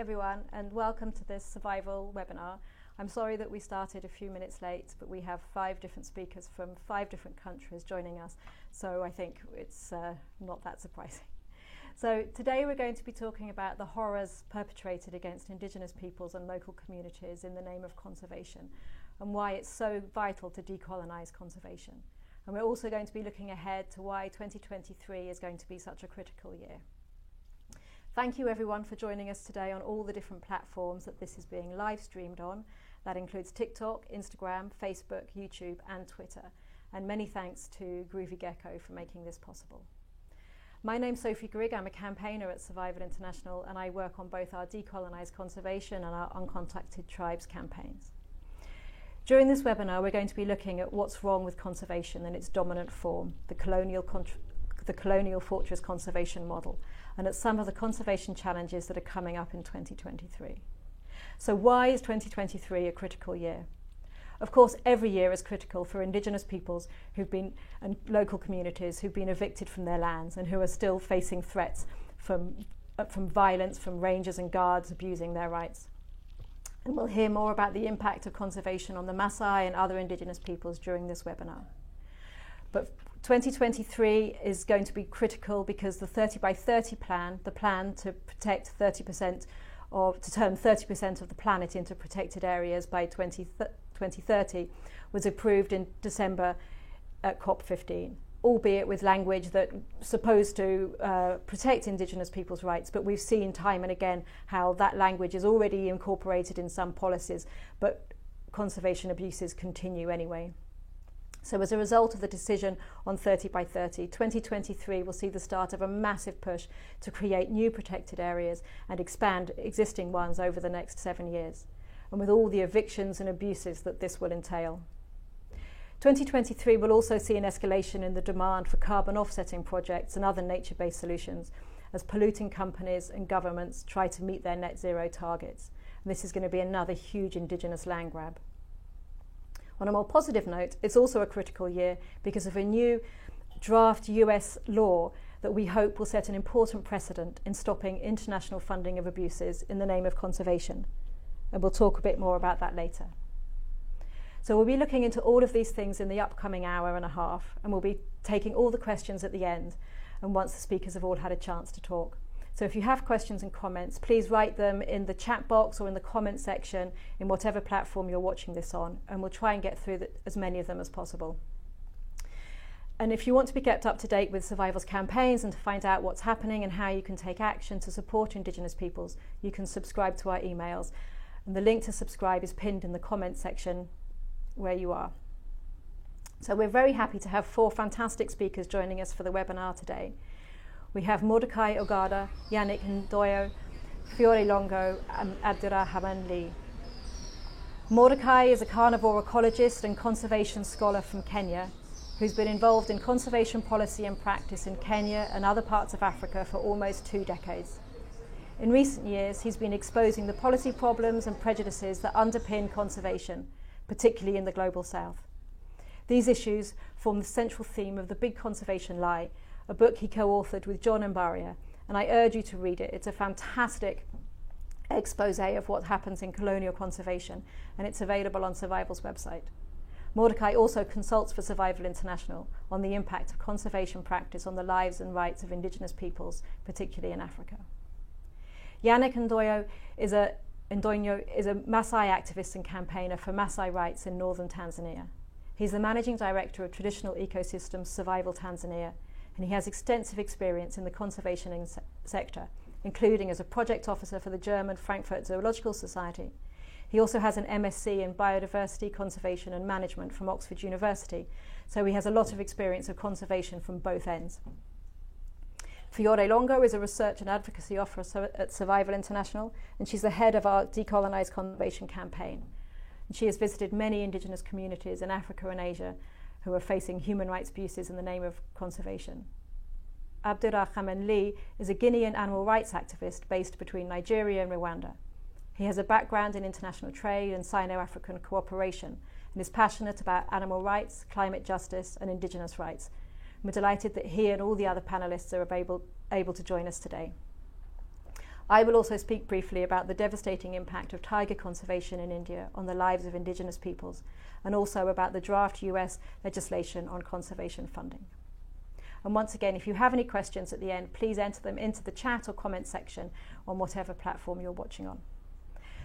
everyone, and welcome to this survival webinar. I'm sorry that we started a few minutes late, but we have 5 different speakers from 5 different countries joining us, so I think it's not that surprising. So today we're going to be talking about the horrors perpetrated against Indigenous peoples and local communities in the name of conservation, and why it's so vital to decolonise conservation. And we're also going to be looking ahead to why 2023 is going to be such a critical year. Thank you everyone for joining us today on all the different platforms that this is being live streamed on. That includes TikTok, Instagram, Facebook, YouTube and Twitter. And many thanks to Groovy Gecko for making this possible. My name's Sophie Grigg, I'm a campaigner at Survival International, and I work on both our Decolonise Conservation and our Uncontacted Tribes campaigns. During this webinar we're going to be looking at what's wrong with conservation in its dominant form, the colonial fortress conservation model, and at some of the conservation challenges that are coming up in 2023. So why is 2023 a critical year? Of course, every year is critical for Indigenous peoples and local communities who've been evicted from their lands and who are still facing threats from violence from rangers and guards abusing their rights. And we'll hear more about the impact of conservation on the Maasai and other Indigenous peoples during this webinar. But 2023 is going to be critical because the 30 by 30 plan, the plan to protect 30% or to turn 30% of the planet into protected areas by 2030, was approved in December at COP15, albeit with language that's supposed to protect Indigenous people's rights. But we've seen time and again how that language is already incorporated in some policies, but conservation abuses continue anyway. So as a result of the decision on 30 by 30, 2023 will see the start of a massive push to create new protected areas and expand existing ones over the next 7 years, and with all the evictions and abuses that this will entail. 2023 will also see an escalation in the demand for carbon offsetting projects and other nature-based solutions as polluting companies and governments try to meet their net zero targets. And this is going to be another huge Indigenous land grab. On a more positive note, it's also a critical year because of a new draft US law that we hope will set an important precedent in stopping international funding of abuses in the name of conservation. And we'll talk a bit more about that later. So we'll be looking into all of these things in the upcoming hour and a half, and we'll be taking all the questions at the end and once the speakers have all had a chance to talk. So if you have questions and comments, please write them in the chat box or in the comment section in whatever platform you're watching this on, and we'll try and get through as many of them as possible. And if you want to be kept up to date with Survival's campaigns and to find out what's happening and how you can take action to support Indigenous peoples, you can subscribe to our emails. And the link to subscribe is pinned in the comment section where you are. So we're very happy to have 4 fantastic speakers joining us for the webinar today. We have Mordecai Ogada, Yannick Ndoyo, Fiore Longo and Abdirahman Lee. Mordecai is a carnivore ecologist and conservation scholar from Kenya who's been involved in conservation policy and practice in Kenya and other parts of Africa for almost 2 decades. In recent years, he's been exposing the policy problems and prejudices that underpin conservation, particularly in the Global South. These issues form the central theme of The Big Conservation Lie, a book he co-authored with John Mbaria, and I urge you to read it. It's a fantastic expose of what happens in colonial conservation, and it's available on Survival's website. Mordecai also consults for Survival International on the impact of conservation practice on the lives and rights of Indigenous peoples, particularly in Africa. Yannick Ndoyo is a Maasai activist and campaigner for Maasai rights in northern Tanzania. He's the managing director of Traditional Ecosystems Survival Tanzania, and he has extensive experience in the conservation sector, including as a project officer for the German Frankfurt Zoological Society. He also has an MSc in Biodiversity, Conservation and Management from Oxford University, so he has a lot of experience of conservation from both ends. Fiore Longo is a research and advocacy officer at Survival International, and she's the head of our Decolonise Conservation campaign. And she has visited many Indigenous communities in Africa and Asia who are facing human rights abuses in the name of conservation. Abdirahman Lee is a Guinean animal rights activist based between Nigeria and Rwanda. He has a background in international trade and Sino-African cooperation and is passionate about animal rights, climate justice and Indigenous rights. We're delighted that he and all the other panellists are able to join us today. I will also speak briefly about the devastating impact of tiger conservation in India on the lives of indigenous peoples, and also about the draft US legislation on conservation funding. And once again, if you have any questions at the end, please enter them into the chat or comment section on whatever platform you're watching on.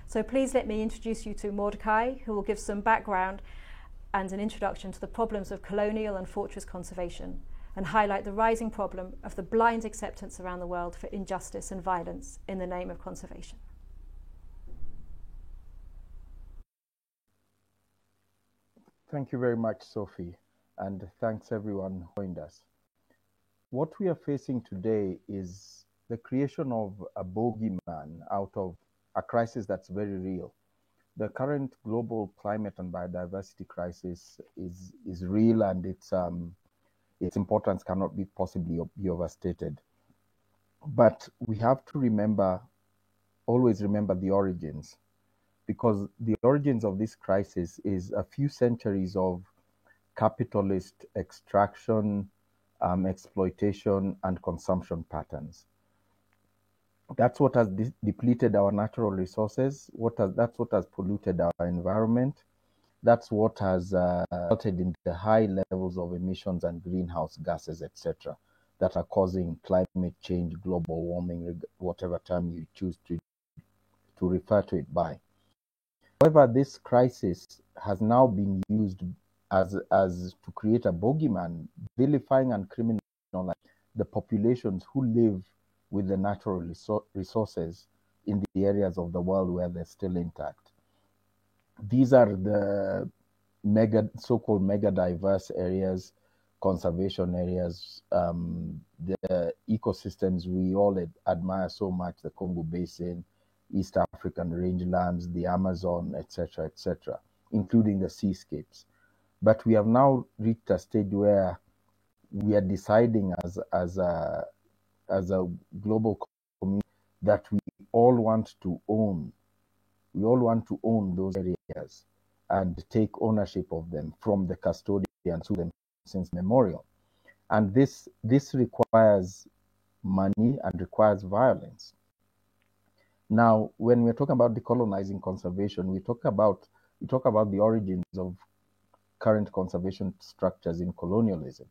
So please let me introduce you to Mordecai, who will give some background and an introduction to the problems of colonial and fortress conservation, and highlight the rising problem of the blind acceptance around the world for injustice and violence in the name of conservation. Thank you very much, Sophie, and thanks everyone who joined us. What we are facing today is the creation of a bogeyman out of a crisis that's very real. The current global climate and biodiversity crisis is real, and its importance cannot be possibly be overstated. But we have to always remember the origins, because the origins of this crisis is a few centuries of capitalist extraction, exploitation, and consumption patterns. That's what has depleted our natural resources. That's what has polluted our environment. That's what has resulted in the high levels of emissions and greenhouse gases, etc., that are causing climate change, global warming, whatever term you choose to refer to it by. However, this crisis has now been used as to create a bogeyman, vilifying and criminalizing the populations who live with the natural resources in the areas of the world where they're still intact. These are the so-called mega diverse areas, conservation areas, the ecosystems we all admire so much, the Congo Basin, East African rangelands, the Amazon, etc., including the seascapes. But we have now reached a stage where we are deciding as a global community that we all want to own. We all want to own those areas and take ownership of them from the custodians who them since memorial. And this requires money and requires violence. Now, when we're talking about decolonizing conservation, we talk about the origins of current conservation structures in colonialism.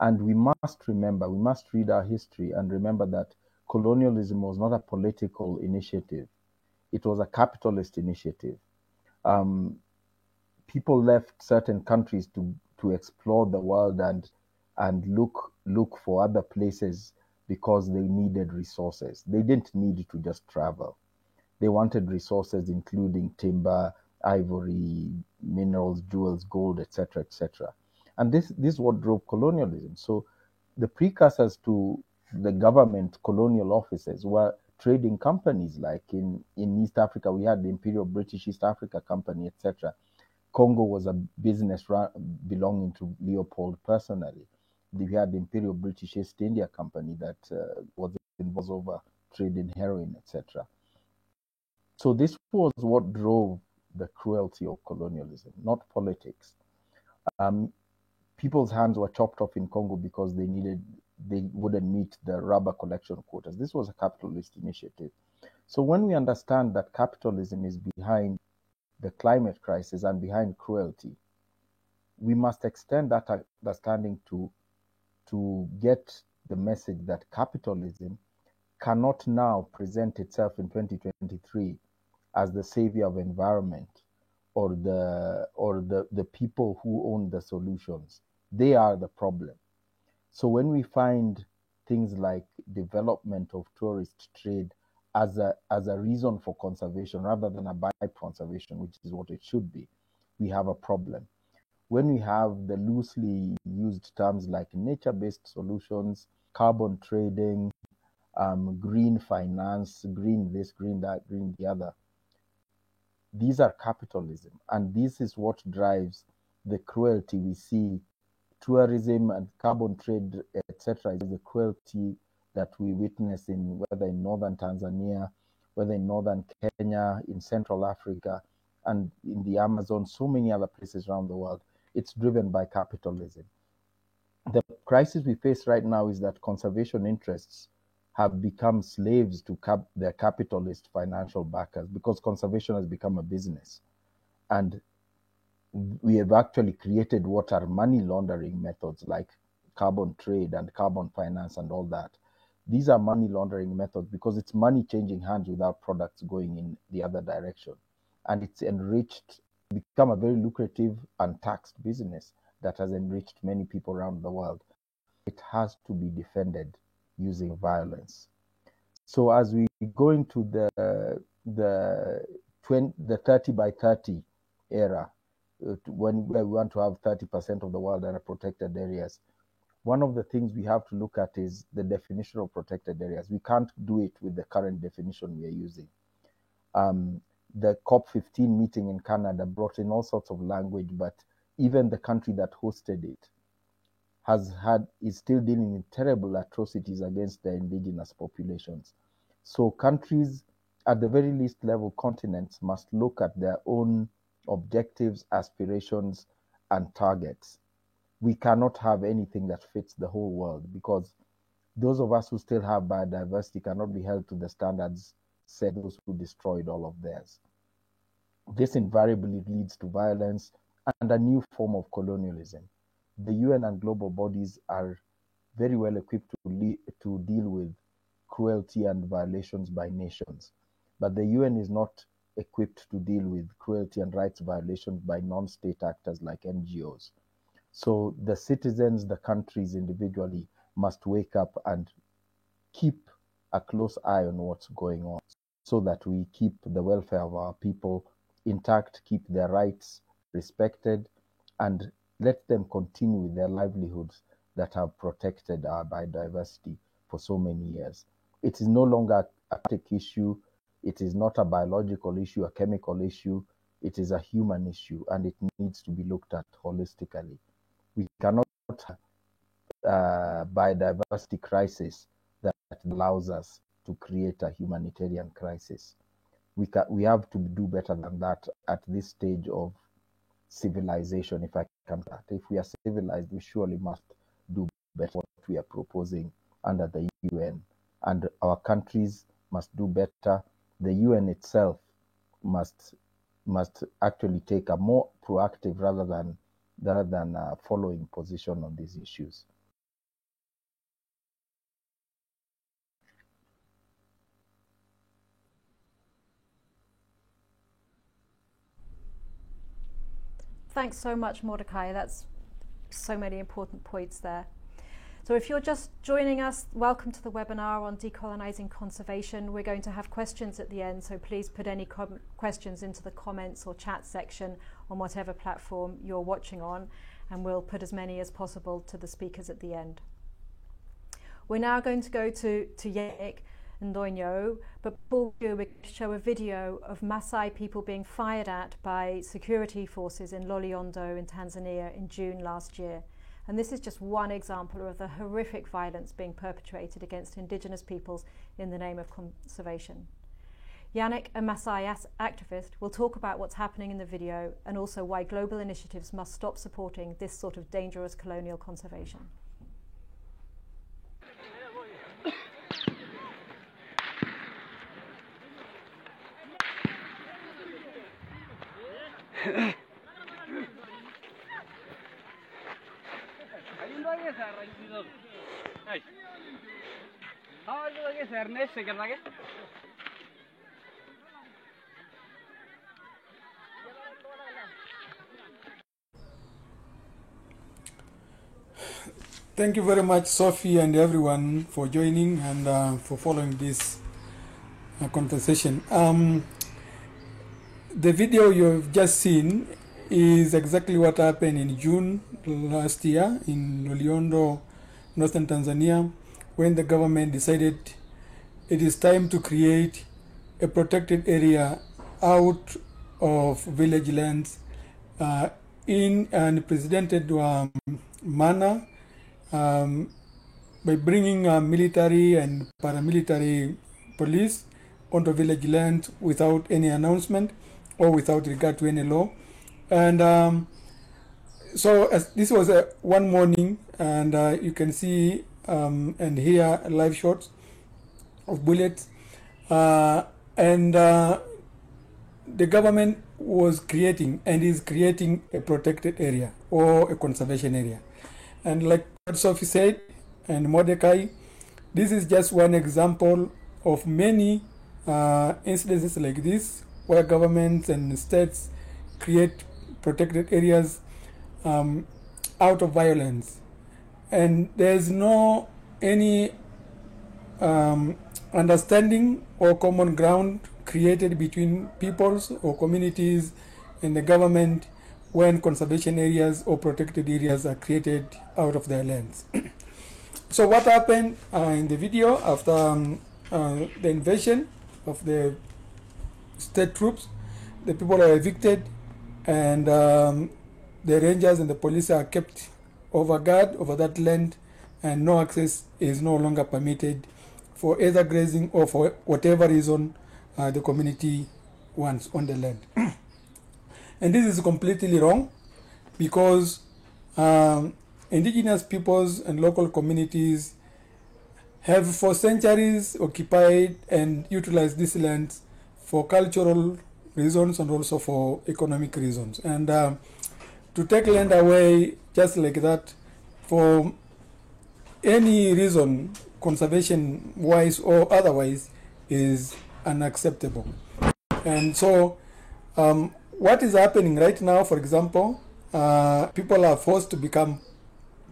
And we must read our history and remember that colonialism was not a political initiative. It was a capitalist initiative. People left certain countries to explore the world and look for other places because they needed resources. They didn't need to just travel. They wanted resources including timber, ivory, minerals, jewels, gold, etc., etc. And this is what drove colonialism. So the precursors to the government colonial offices were trading companies. Like in East Africa, we had the Imperial British East Africa Company, etc. Congo was a business belonging to Leopold personally. We had the Imperial British East India Company that was involved over trade in heroin, etc. So this was what drove the cruelty of colonialism, not politics. People's hands were chopped off in Congo because they wouldn't meet the rubber collection quotas. This was a capitalist initiative. So when we understand that capitalism is behind the climate crisis and behind cruelty, we must extend that understanding to get the message that capitalism cannot now present itself in 2023 as the savior of environment or the people who own the solutions. They are the problem. So when we find things like development of tourist trade as a reason for conservation rather than a byproduct conservation, which is what it should be, we have a problem. When we have the loosely used terms like nature-based solutions, carbon trading, green finance, green this, green that, green the other, these are capitalism, and this is what drives the cruelty we see. Tourism and carbon trade, etc., is the cruelty that we witness whether in northern Tanzania, whether in northern Kenya, in Central Africa, and in the Amazon, so many other places around the world. It's driven by capitalism. The crisis we face right now is that conservation interests have become slaves to their capitalist financial backers, because conservation has become a business. And we have actually created what are money laundering methods like carbon trade and carbon finance and all that. These are money laundering methods because it's money changing hands without products going in the other direction. And it's become a very lucrative, untaxed business that has enriched many people around the world. It has to be defended using violence. So as we go into the 30 by 30 era, when we want to have 30% of the world in protected areas, one of the things we have to look at is the definition of protected areas. We can't do it with the current definition we are using. The COP15 meeting in Canada brought in all sorts of language, but even the country that hosted it is still dealing with terrible atrocities against their indigenous populations. So countries, at the very least level, continents must look at their own objectives, aspirations, and targets. We cannot have anything that fits the whole world, because those of us who still have biodiversity cannot be held to the standards set those who destroyed all of theirs. This invariably leads to violence and a new form of colonialism. The UN and global bodies are very well equipped to deal with cruelty and violations by nations, but the UN is not equipped to deal with cruelty and rights violations by non-state actors like NGOs. So the citizens, the countries individually must wake up and keep a close eye on what's going on, so that we keep the welfare of our people intact, keep their rights respected, and let them continue with their livelihoods that have protected our biodiversity for so many years. It is no longer a climatic issue. It is not a biological issue, a chemical issue. It is a human issue, and it needs to be looked at holistically. We cannot have a biodiversity crisis that allows us to create a humanitarian crisis. We have to do better than that at this stage of civilization, if I can say that. If we are civilized, we surely must do better what we are proposing under the UN. And our countries must do better. The UN itself must actually take a more proactive rather than following position on these issues. Thanks so much, Mordecai. That's so many important points there. So if you're just joining us, welcome to the webinar on decolonizing conservation. We're going to have questions at the end, so please put any questions into the comments or chat section on whatever platform you're watching on, and we'll put as many as possible to the speakers at the end. We're now going to go to Yannick Ndonyo, but before we go, show a video of Maasai people being fired at by security forces in Loliondo in Tanzania in June last year. And this is just one example of the horrific violence being perpetrated against indigenous peoples in the name of conservation. Yannick, a Maasai activist, will talk about what's happening in the video and also why global initiatives must stop supporting this sort of dangerous colonial conservation. Thank you very much, Sophie, and everyone for joining and for following this conversation. The video you've just seen is exactly what happened in June last year in Loliondo, northern Tanzania, when the government decided it is time to create a protected area out of village lands in an unprecedented manner, by bringing military and paramilitary police onto village land without any announcement or without regard to any law. And so this was one morning, and you can see and hear live shots of bullets, and the government was creating and is creating a protected area or a conservation area. And like what Sophie said, and Mordecai, this is just one example of many incidences like this, where governments and states create protected areas out of violence. And there's no any understanding or common ground created between peoples or communities and the government when conservation areas or protected areas are created out of their lands. So what happened in the video after the invasion of the state troops? The people are evicted, and the rangers and the police are kept over guard over that land, and no access is no longer permitted for either grazing or for whatever reason the community wants on the land. And this is completely wrong, because indigenous peoples and local communities have for centuries occupied and utilized these lands for cultural reasons and also for economic reasons. And to take land away just like that for any reason, conservation wise or otherwise, is unacceptable. And so what is happening right now, for example, people are forced to become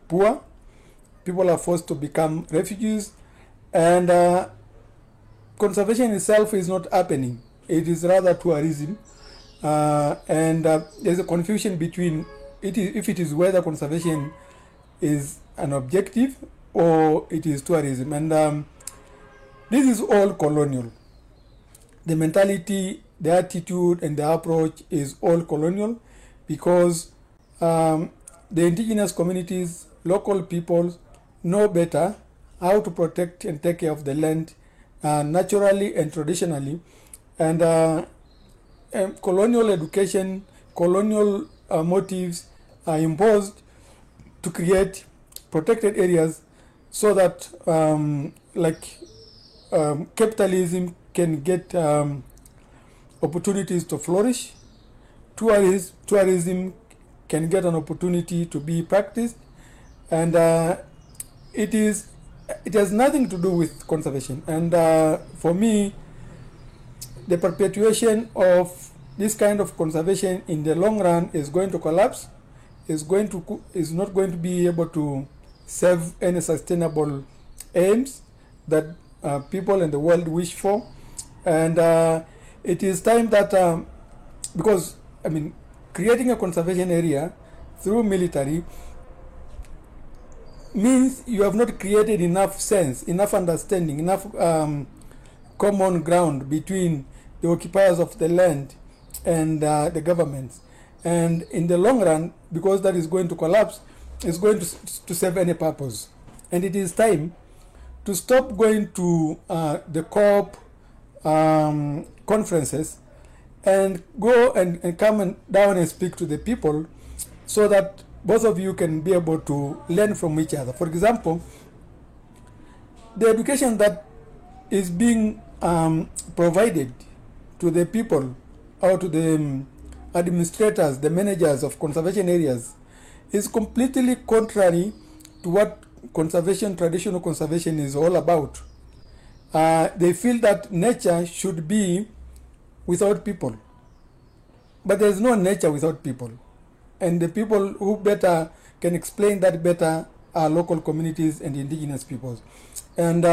poor, people are forced to become refugees, and conservation itself is not happening. It is rather tourism, and there's a confusion between if it is whether conservation is an objective or it is tourism. And this is all colonial. The mentality, the attitude, and the approach is all colonial, because the indigenous communities, local peoples, know better how to protect and take care of the land naturally and traditionally. And colonial education, colonial motives are imposed to create protected areas so that capitalism can get opportunities to flourish, tourism can get an opportunity to be practiced, and it has nothing to do with conservation. And for me, the perpetuation of this kind of conservation in the long run is going to collapse, is not going to be able to serve any sustainable aims that people in the world wish for. And it is time that, because creating a conservation area through military means you have not created enough sense, enough understanding, enough common ground between the occupiers of the land and the governments. And in the long run, because that is going to collapse, it's going to serve any purpose. And it is time to stop going to the COP conferences and go and come down and speak to the people, so that both of you can be able to learn from each other. For example, the education that is being provided to the people or to the administrators, the managers of conservation areas, is completely contrary to what traditional conservation is all about. They feel that nature should be without people, but there is no nature without people. And the people who better can explain that better are local communities and indigenous peoples. And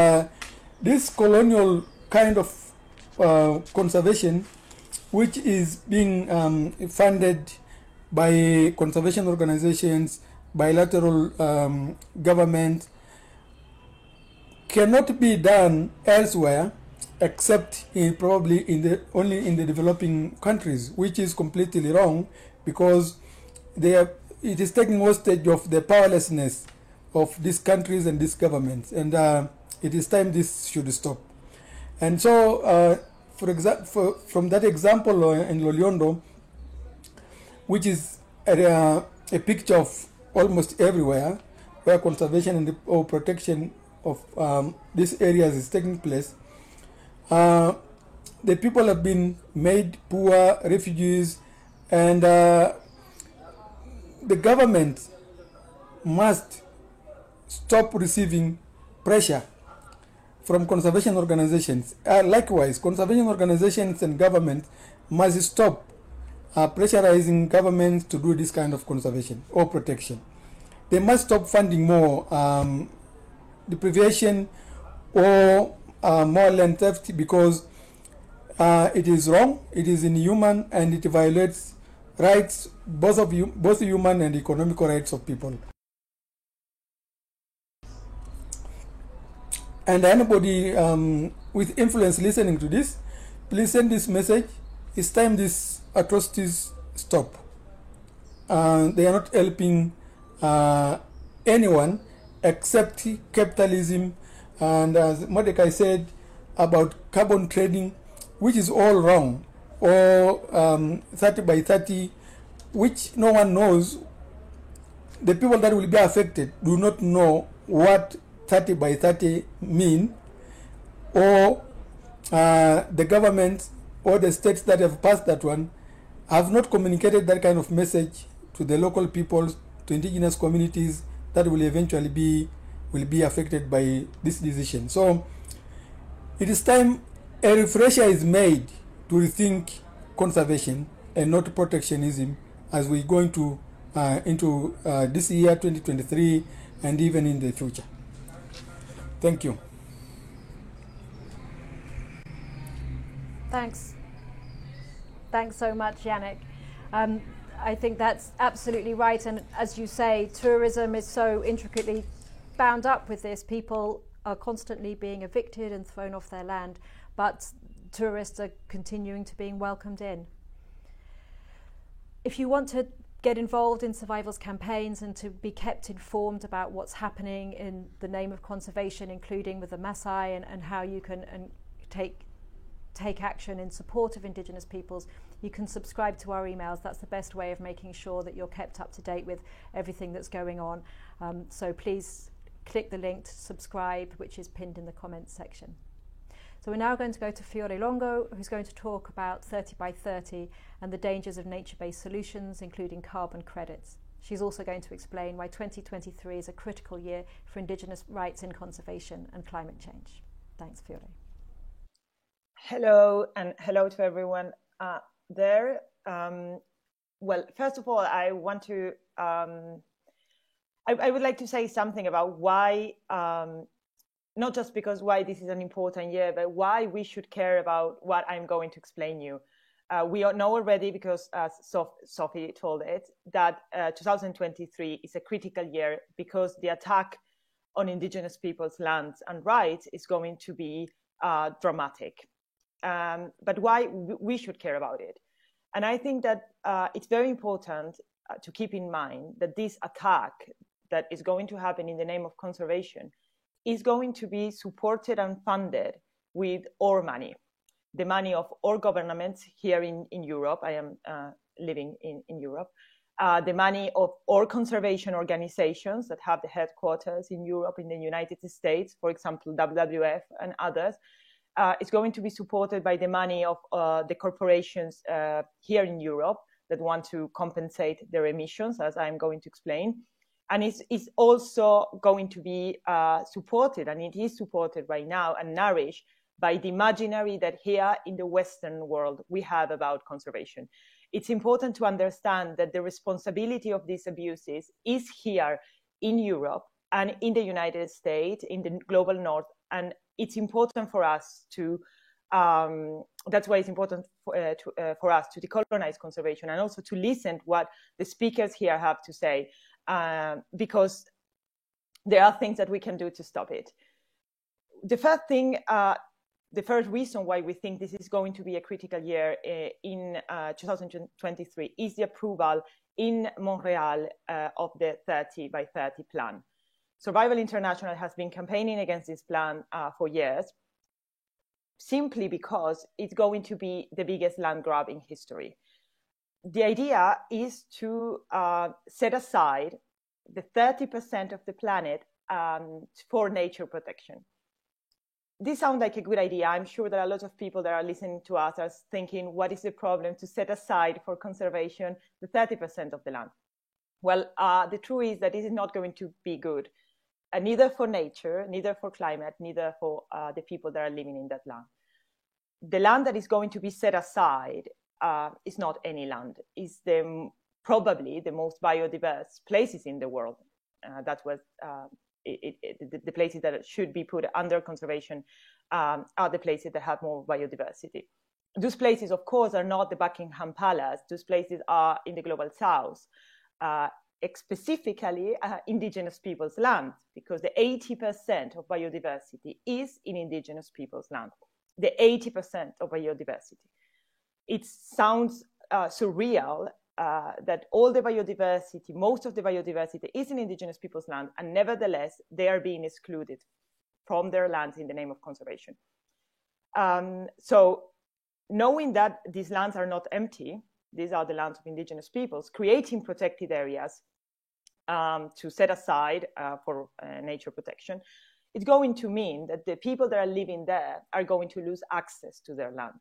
this colonial kind of conservation, which is being funded by conservation organizations, bilateral governments, cannot be done elsewhere except only in the developing countries, which is completely wrong, because it is taking hostage of the powerlessness of these countries and these governments, and it is time this should stop. And so, from that example in Loliondo, which is a picture of almost everywhere where conservation or protection of these areas is taking place, The people have been made poor, refugees, and the government must stop receiving pressure from conservation organizations. Likewise, conservation organizations and government must stop pressurizing governments to do this kind of conservation or protection. They must stop funding more deprivation or more land theft, because it is wrong, it is inhuman, and it violates rights, both human and economical rights of people. And anybody with influence listening to this, please send this message. It's time these atrocities stop. They are not helping anyone except capitalism, and as Mordecai said about carbon trading, which is all wrong, or 30 by 30, which no one knows. The people that will be affected do not know what 30 by 30 mean, or the government or the states that have passed that one have not communicated that kind of message to the local peoples, to indigenous communities that will eventually be affected by this decision. So it is time a refresher is made to rethink conservation and not protectionism as we go into this year 2023 and even in the future. Thank you. Thanks so much, Yannick. I think that's absolutely right, and as you say, tourism is so intricately bound up with this. People are constantly being evicted and thrown off their land, but tourists are continuing to being welcomed in. If you want to get involved in Survival's campaigns and to be kept informed about what's happening in the name of conservation, including with the Maasai, and how you can take action in support of Indigenous peoples, you can subscribe to our emails. That's the best way of making sure that you're kept up to date with everything that's going on. So please click the link to subscribe, which is pinned in the comments section. So we're now going to go to Fiore Longo, who's going to talk about 30 by 30 and the dangers of nature-based solutions, including carbon credits. She's also going to explain why 2023 is a critical year for Indigenous rights in conservation and climate change. Thanks, Fiore. Hello, and hello to everyone there. Well, first of all, I want to, I would like to say something about why, not just because why this is an important year, but why we should care about what I'm going to explain you. We know already, because as Sophie told it, that 2023 is a critical year because the attack on Indigenous people's lands and rights is going to be dramatic. But why we should care about it. And I think that it's very important to keep in mind that this attack that is going to happen in the name of conservation is going to be supported and funded with our money, the money of all governments here in Europe. I am living in Europe. The money of all conservation organizations that have the headquarters in Europe, in the United States, for example, WWF and others. It's going to be supported by the money of the corporations here in Europe that want to compensate their emissions, as I'm going to explain. And it's also going to be supported, and it is supported right now and nourished by the imaginary that here in the Western world we have about conservation. It's important to understand that the responsibility of these abuses is here in Europe and in the United States, in the global north, and it's important for us to, that's why it's important for us to decolonize conservation and also to listen to what the speakers here have to say, because there are things that we can do to stop it. The first thing, the first reason why we think this is going to be a critical year in 2023 is the approval in Montreal of the 30 by 30 plan. Survival International has been campaigning against this plan for years, simply because it's going to be the biggest land grab in history. The idea is to set aside the 30% of the planet for nature protection. this sounds like a good idea. I'm sure there are a lot of people that are listening to us are thinking, what is the problem to set aside for conservation the 30% of the land? Well, the truth is that this is not going to be good, neither for nature, neither for climate, neither for the people that are living in that land. The land that is going to be set aside is not any land. It's probably the most biodiverse places in the world. That was the places that should be put under conservation are the places that have more biodiversity. Those places, of course, are not the Buckingham Palace. Those places are in the global south, specifically indigenous people's land, because the 80% of biodiversity is in indigenous people's land. The 80% of biodiversity. It sounds surreal that all the biodiversity, most of the biodiversity is in indigenous people's land, and nevertheless, they are being excluded from their lands in the name of conservation. So knowing that these lands are not empty, these are the lands of indigenous peoples, creating protected areas to set aside for nature protection, it's going to mean that the people that are living there are going to lose access to their land.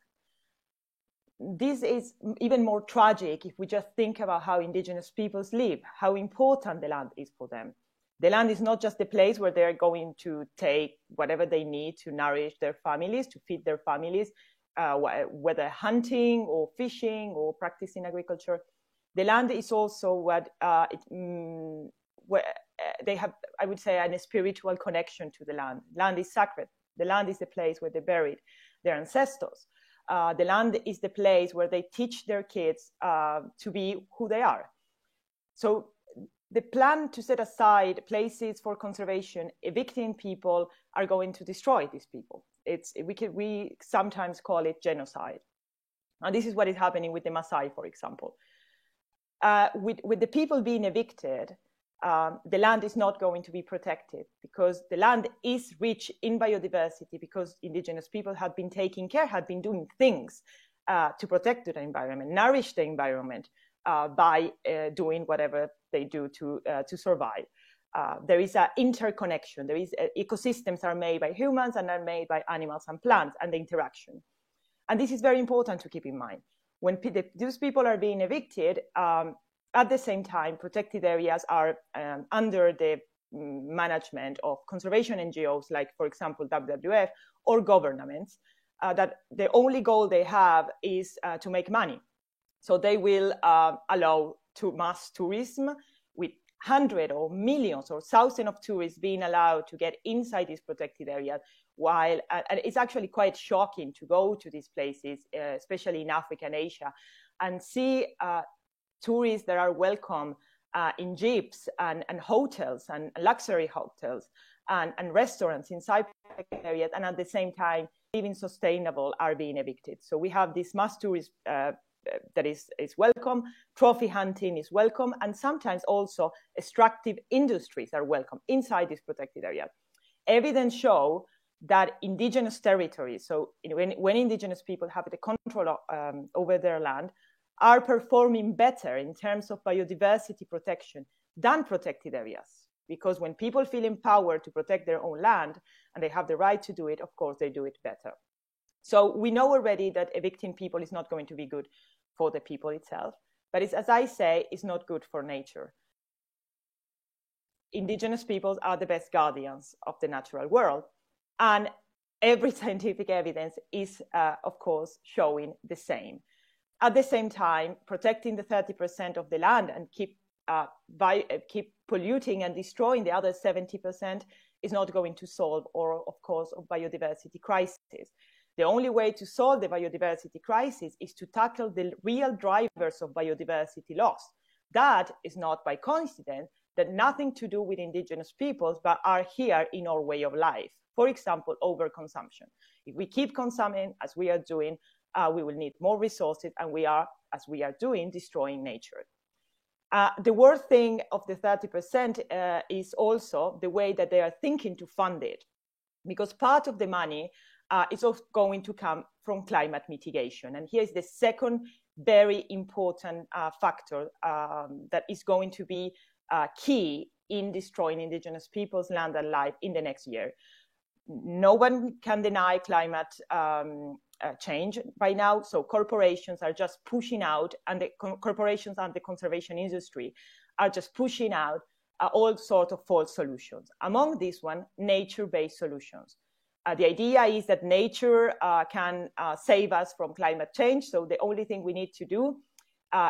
This is even more tragic if we just think about how indigenous peoples live, how important the land is for them. The land is not just the place where they're going to take whatever they need to nourish their families, to feed their families, whether hunting or fishing or practicing agriculture. The land is also what where they have, I would say, a spiritual connection to the land. Land is sacred. The land is the place where they buried their ancestors. The land is the place where they teach their kids to be who they are. So the plan to set aside places for conservation, evicting people, are going to destroy these people. We sometimes call it genocide. And this is what is happening with the Maasai, for example. With the people being evicted, the land is not going to be protected, because the land is rich in biodiversity, because indigenous people have been taking care, have been doing things to protect the environment, nourish the environment by doing whatever they do to survive. There is an interconnection. There is ecosystems are made by humans and are made by animals and plants, and the interaction. And this is very important to keep in mind. When those people are being evicted, at the same time, protected areas are under the management of conservation NGOs, like, for example, WWF, or governments, that the only goal they have is to make money. So they will allow mass tourism, with hundreds or millions or thousands of tourists being allowed to get inside these protected areas, while and it's actually quite shocking to go to these places, especially in Africa and Asia, and see tourists that are welcome in jeeps and hotels and luxury hotels and restaurants inside areas, and at the same time, living sustainable, are being evicted. So we have this mass tourism that is welcome, trophy hunting is welcome, and sometimes also extractive industries are welcome inside these protected areas. Evidence show that indigenous territories, so when indigenous people have the control over their land, are performing better in terms of biodiversity protection than protected areas. Because when people feel empowered to protect their own land, and they have the right to do it, of course, they do it better. So we know already that evicting people is not going to be good for the people itself, but it's, as I say, it's not good for nature. Indigenous peoples are the best guardians of the natural world, and every scientific evidence is, of course, showing the same. At the same time, protecting the 30% of the land and keep polluting and destroying the other 70% is not going to solve, or, of course, a biodiversity crisis. The only way to solve the biodiversity crisis is to tackle the real drivers of biodiversity loss. That is not by coincidence, that nothing to do with indigenous peoples, but are here in our way of life. For example, overconsumption. If we keep consuming as we are doing, we will need more resources, and we are, as we are doing, destroying nature. The worst thing of the 30% is also the way that they are thinking to fund it, because part of the money is also going to come from climate mitigation. And here's the second very important factor that is going to be key in destroying indigenous peoples' land and life in the next year. no one can deny climate change right now. So corporations are just pushing out, and the corporations and the conservation industry are just pushing out all sorts of false solutions. Among these one, nature-based solutions. The idea is that nature can save us from climate change. So the only thing we need to do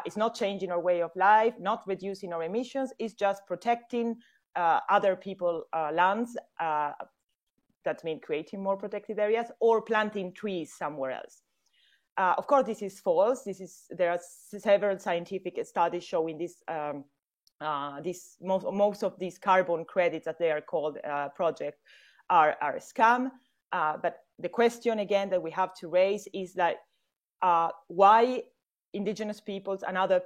is not changing our way of life, not reducing our emissions, is just protecting other people's lands. That means creating more protected areas or planting trees somewhere else. Of course, this is false. There are several scientific studies showing this. Most of these carbon credits, that they are called projects, are a scam. But the question again that we have to raise is that why indigenous peoples and other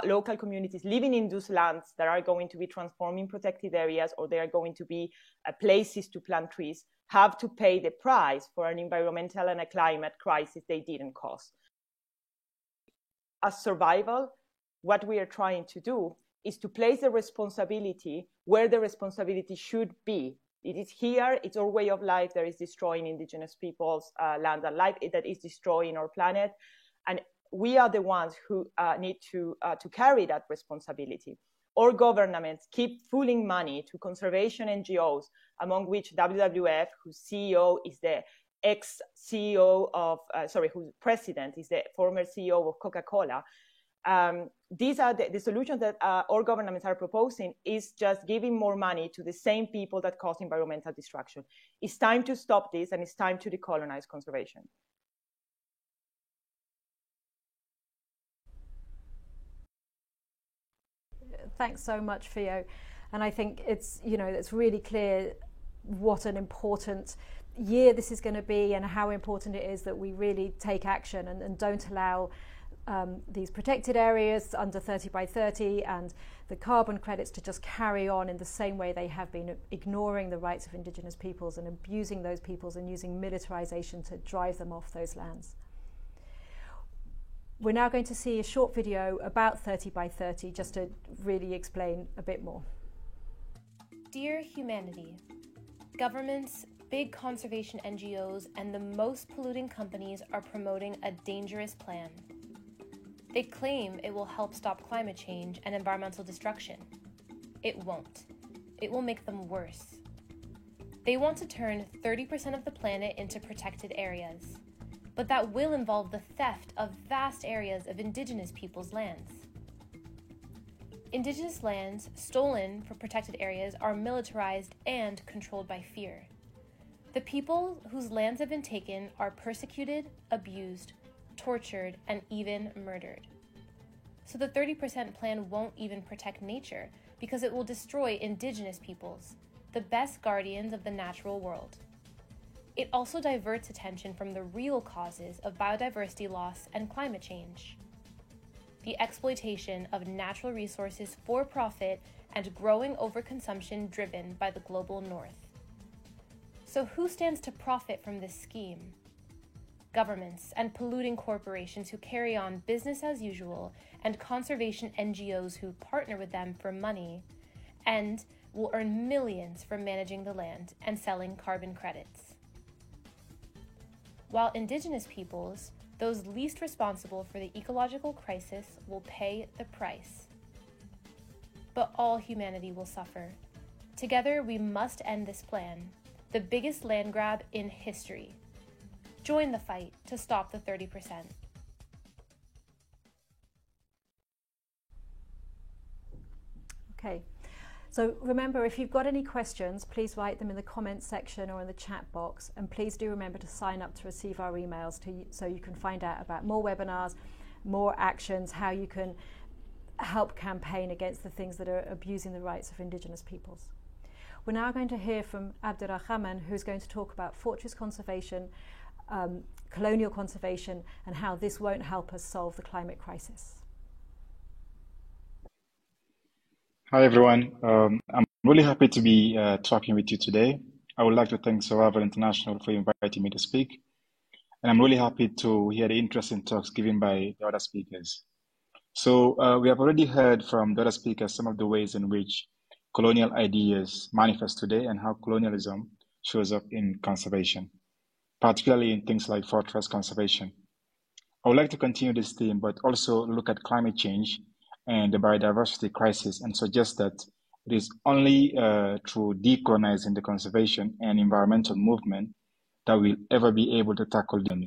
local communities living in those lands that are going to be transforming protected areas, or they are going to be places to plant trees, have to pay the price for an environmental and a climate crisis they didn't cause. As survival, what we are trying to do is to place the responsibility where the responsibility should be. It is here, it's our way of life that is destroying indigenous people's land and life, that is destroying our planet. And we are the ones who need to carry that responsibility. Our governments keep pooling money to conservation NGOs, among which WWF, whose CEO is the ex-CEO of, whose president is the former CEO of Coca-Cola. These are the solutions that our governments are proposing, is just giving more money to the same people that cause environmental destruction. It's time to stop this, and it's time to decolonize conservation. Thanks so much, Theo. And I think it's really clear what an important year this is going to be, and how important it is that we really take action and don't allow these protected areas under 30 by 30 and the carbon credits to just carry on in the same way they have been, ignoring the rights of indigenous peoples and abusing those peoples and using militarization to drive them off those lands. We're now going to see a short video about 30 by 30 just to really explain a bit more. Dear humanity, governments, big conservation NGOs, and the most polluting companies are promoting a dangerous plan. They claim it will help stop climate change and environmental destruction. It won't. It will make them worse. They want to turn 30% of the planet into protected areas, but that will involve the theft of vast areas of indigenous peoples' lands. Indigenous lands stolen for protected areas are militarized and controlled by fear. The people whose lands have been taken are persecuted, abused, tortured, and even murdered. So the 30% plan won't even protect nature, because it will destroy indigenous peoples, the best guardians of the natural world. It also diverts attention from the real causes of biodiversity loss and climate change: the exploitation of natural resources for profit and growing overconsumption driven by the global north. So who stands to profit from this scheme? Governments and polluting corporations who carry on business as usual, and conservation NGOs who partner with them for money and will earn millions from managing the land and selling carbon credits. While indigenous peoples, those least responsible for the ecological crisis, will pay the price. But all humanity will suffer. Together, we must end this plan, the biggest land grab in history. Join the fight to stop the 30%. Okay, so remember, if you've got any questions, please write them in the comments section or in the chat box, and please do remember to sign up to receive our emails so you can find out about more webinars, more actions, how you can help campaign against the things that are abusing the rights of indigenous peoples. We're now going to hear from Abderrahman, who's going to talk about fortress conservation, colonial conservation, and how this won't help us solve the climate crisis. Hi everyone, I'm really happy to be talking with you today. I would like to thank Survival International for inviting me to speak, and I'm really happy to hear the interesting talks given by the other speakers. So we have already heard from the other speakers some of the ways in which colonial ideas manifest today and how colonialism shows up in conservation, particularly in things like forest conservation. I would like to continue this theme, but also look at climate change and the biodiversity crisis and suggest that it is only through decolonizing the conservation and environmental movement that we'll ever be able to tackle them.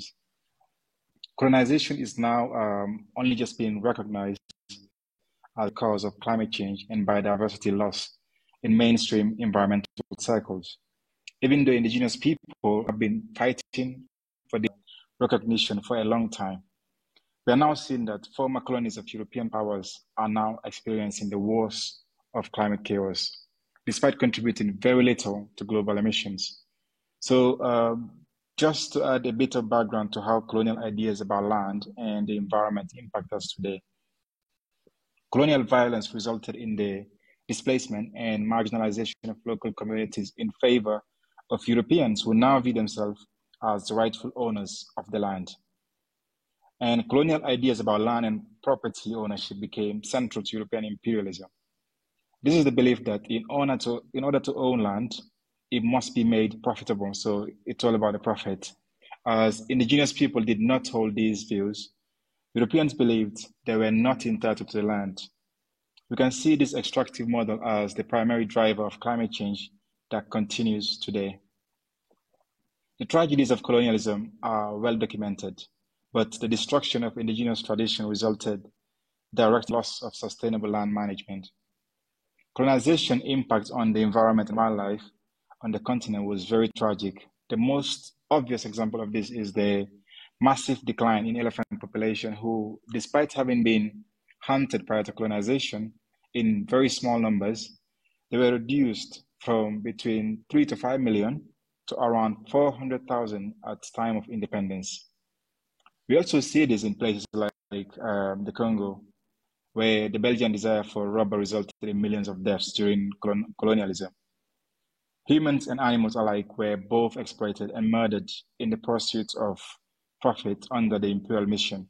Colonization is now only just being recognized as a cause of climate change and biodiversity loss in mainstream environmental cycles. Even though indigenous people have been fighting for the recognition for a long time, we are now seeing that former colonies of European powers are now experiencing the worst of climate chaos, despite contributing very little to global emissions. So just to add a bit of background to how colonial ideas about land and the environment impact us today. Colonial violence resulted in the displacement and marginalization of local communities in favor of Europeans who now view themselves as the rightful owners of the land. And colonial ideas about land and property ownership became central to European imperialism. This is the belief that in order to own land, it must be made profitable. So it's all about the profit. As indigenous people did not hold these views, Europeans believed they were not entitled to the land. We can see this extractive model as the primary driver of climate change that continues today. The tragedies of colonialism are well documented, but the destruction of indigenous tradition resulted direct loss of sustainable land management. Colonization impact on the environment and wildlife on the continent was very tragic. The most obvious example of this is the massive decline in elephant population who, despite having been hunted prior to colonization in very small numbers, they were reduced from between 3 to 5 million to around 400,000 at the time of independence. We also see this in places like the Congo, where the Belgian desire for rubber resulted in millions of deaths during colonialism. Humans and animals alike were both exploited and murdered in the pursuit of profit under the imperial mission.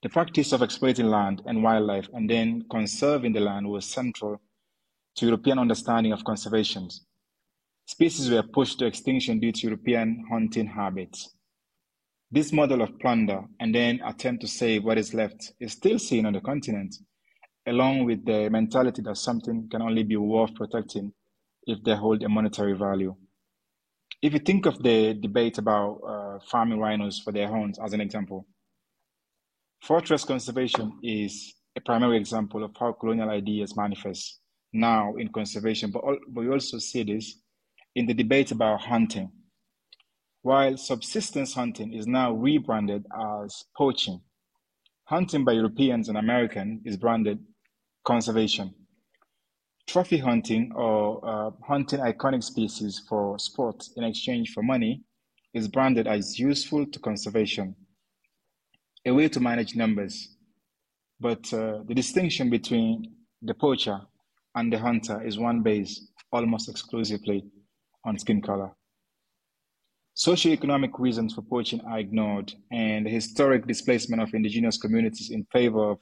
The practice of exploiting land and wildlife and then conserving the land was central to European understanding of conservation. Species were pushed to extinction due to European hunting habits. This model of plunder and then attempt to save what is left is still seen on the continent, along with the mentality that something can only be worth protecting if they hold a monetary value. If you think of the debate about farming rhinos for their horns as an example, forest conservation is a primary example of how colonial ideas manifest now in conservation, but we also see this in the debate about hunting. While subsistence hunting is now rebranded as poaching, hunting by Europeans and Americans is branded conservation. Trophy hunting or hunting iconic species for sport in exchange for money is branded as useful to conservation, a way to manage numbers. But the distinction between the poacher and the hunter is one based almost exclusively on skin color. Socioeconomic reasons for poaching are ignored, and the historic displacement of indigenous communities in favor of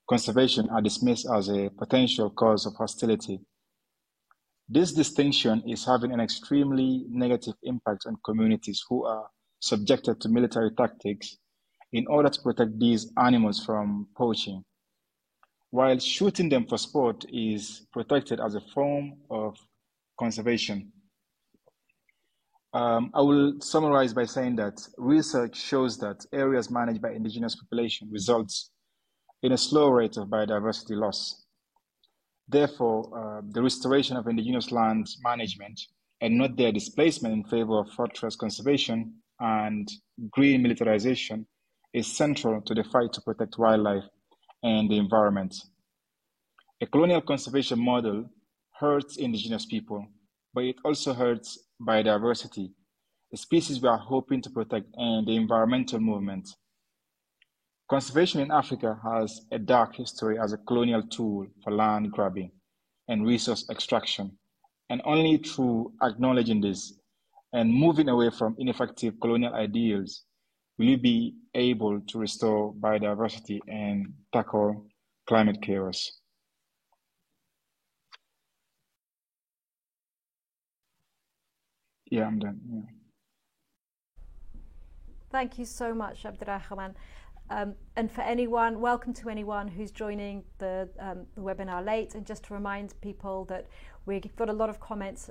conservation are dismissed as a potential cause of hostility. This distinction is having an extremely negative impact on communities who are subjected to military tactics in order to protect these animals from poaching, while shooting them for sport is protected as a form of conservation. I will summarize by saying that research shows that areas managed by indigenous population results in a slow rate of biodiversity loss. Therefore, the restoration of indigenous land management and not their displacement in favor of forest conservation and green militarization is central to the fight to protect wildlife and the environment. A colonial conservation model hurts indigenous people, but it also hurts biodiversity, the species we are hoping to protect, and the environmental movement. Conservation in Africa has a dark history as a colonial tool for land grabbing and resource extraction, and only through acknowledging this and moving away from ineffective colonial ideals will you be able to restore biodiversity and tackle climate chaos. Yeah, I'm done. Yeah. Thank you so much, Abderrahman. And for anyone, welcome to anyone who's joining the webinar late. And just to remind people that we've got a lot of comments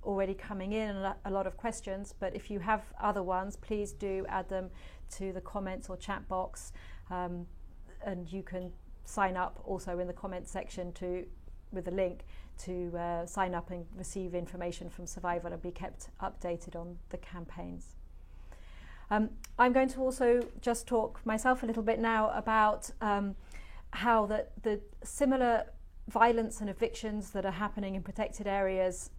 already coming in and a lot of questions. But if you have other ones, please do add them to the comments or chat box. And you can sign up also in the comments section with a link to sign up and receive information from Survival and be kept updated on the campaigns. I'm going to also just talk myself a little bit now about how the similar violence and evictions that are happening in protected areas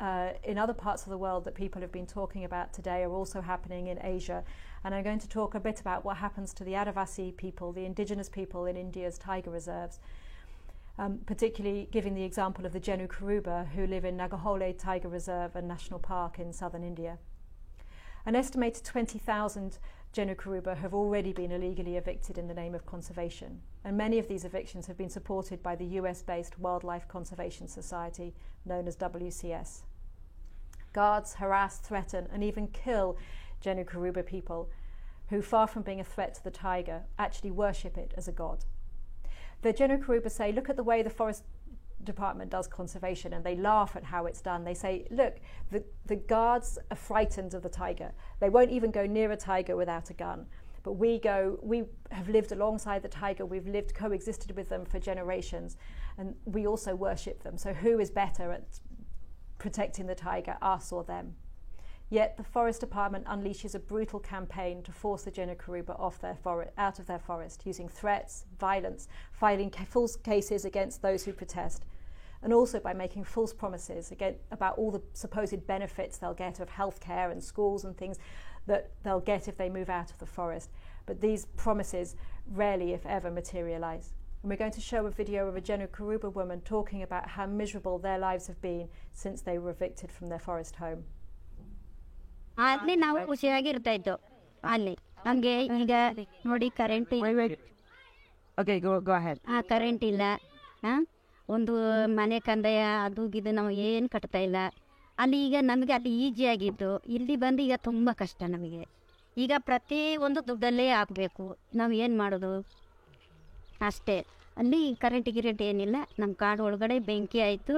in other parts of the world that people have been talking about today are also happening in Asia. And I'm going to talk a bit about what happens to the Adivasi people, the indigenous people in India's tiger reserves, particularly giving the example of the Jenu Kuruba who live in Nagahole Tiger Reserve and National Park in southern India. An estimated 20,000 Jenu Kuruba have already been illegally evicted in the name of conservation, and many of these evictions have been supported by the US-based Wildlife Conservation Society, known as WCS. Guards harass, threaten, and even kill Jenu Kuruba people who, far from being a threat to the tiger, actually worship it as a god. The Jenu Kuruba say, look at the way the Forest Department does conservation, and they laugh at how it's done. They say, look, the guards are frightened of the tiger. They won't even go near a tiger without a gun. But we have lived alongside the tiger, we've coexisted with them for generations, and we also worship them. So who is better at protecting the tiger, us or them? Yet the Forest Department unleashes a brutal campaign to force the Jenu Kuruba out of their forest, using threats, violence, filing false cases against those who protest, and also by making false promises about all the supposed benefits they'll get of healthcare and schools and things that they'll get if they move out of the forest. But these promises rarely, if ever, materialize. And we're going to show a video of a Jenu Kuruba woman talking about how miserable their lives have been since they were evicted from their forest home. ಅಲ್ಲಿ ನಾವು ಖುಷಿಯಾಗಿರ್ತಾ ಇದ್ದೋ ಅಲ್ಲಿ ನಮಗೆ ಈಗ ನೋಡಿ current current ಇಲ್ಲ ಒಂದು ಮನೆ ಕಂದಾಯ ಅದು ಇದು ನಾವು ಏನು ಕಟ್ತಾ ಇಲ್ಲ ಅಲ್ಲಿ ಈಗ ನಮಗೆ ಅಲ್ಲಿ ಈಜಿಯಾಗಿದ್ದು ಇಲ್ಲಿ ಬಂದು ಈಗ ತುಂಬ ಕಷ್ಟ ನಮಗೆ ಈಗ ಪ್ರತಿ ಒಂದು ದುಡ್ಡಲ್ಲೇ ಆಗಬೇಕು ನಾವು ಏನು ಮಾಡೋದು ಅಷ್ಟೇ ಅಲ್ಲಿ ಕರೆಂಟ್ ಏನಿಲ್ಲ ನಮ್ಮ ಕಾಡು ಒಳಗಡೆ ಬೆಂಕಿ ಆಯಿತು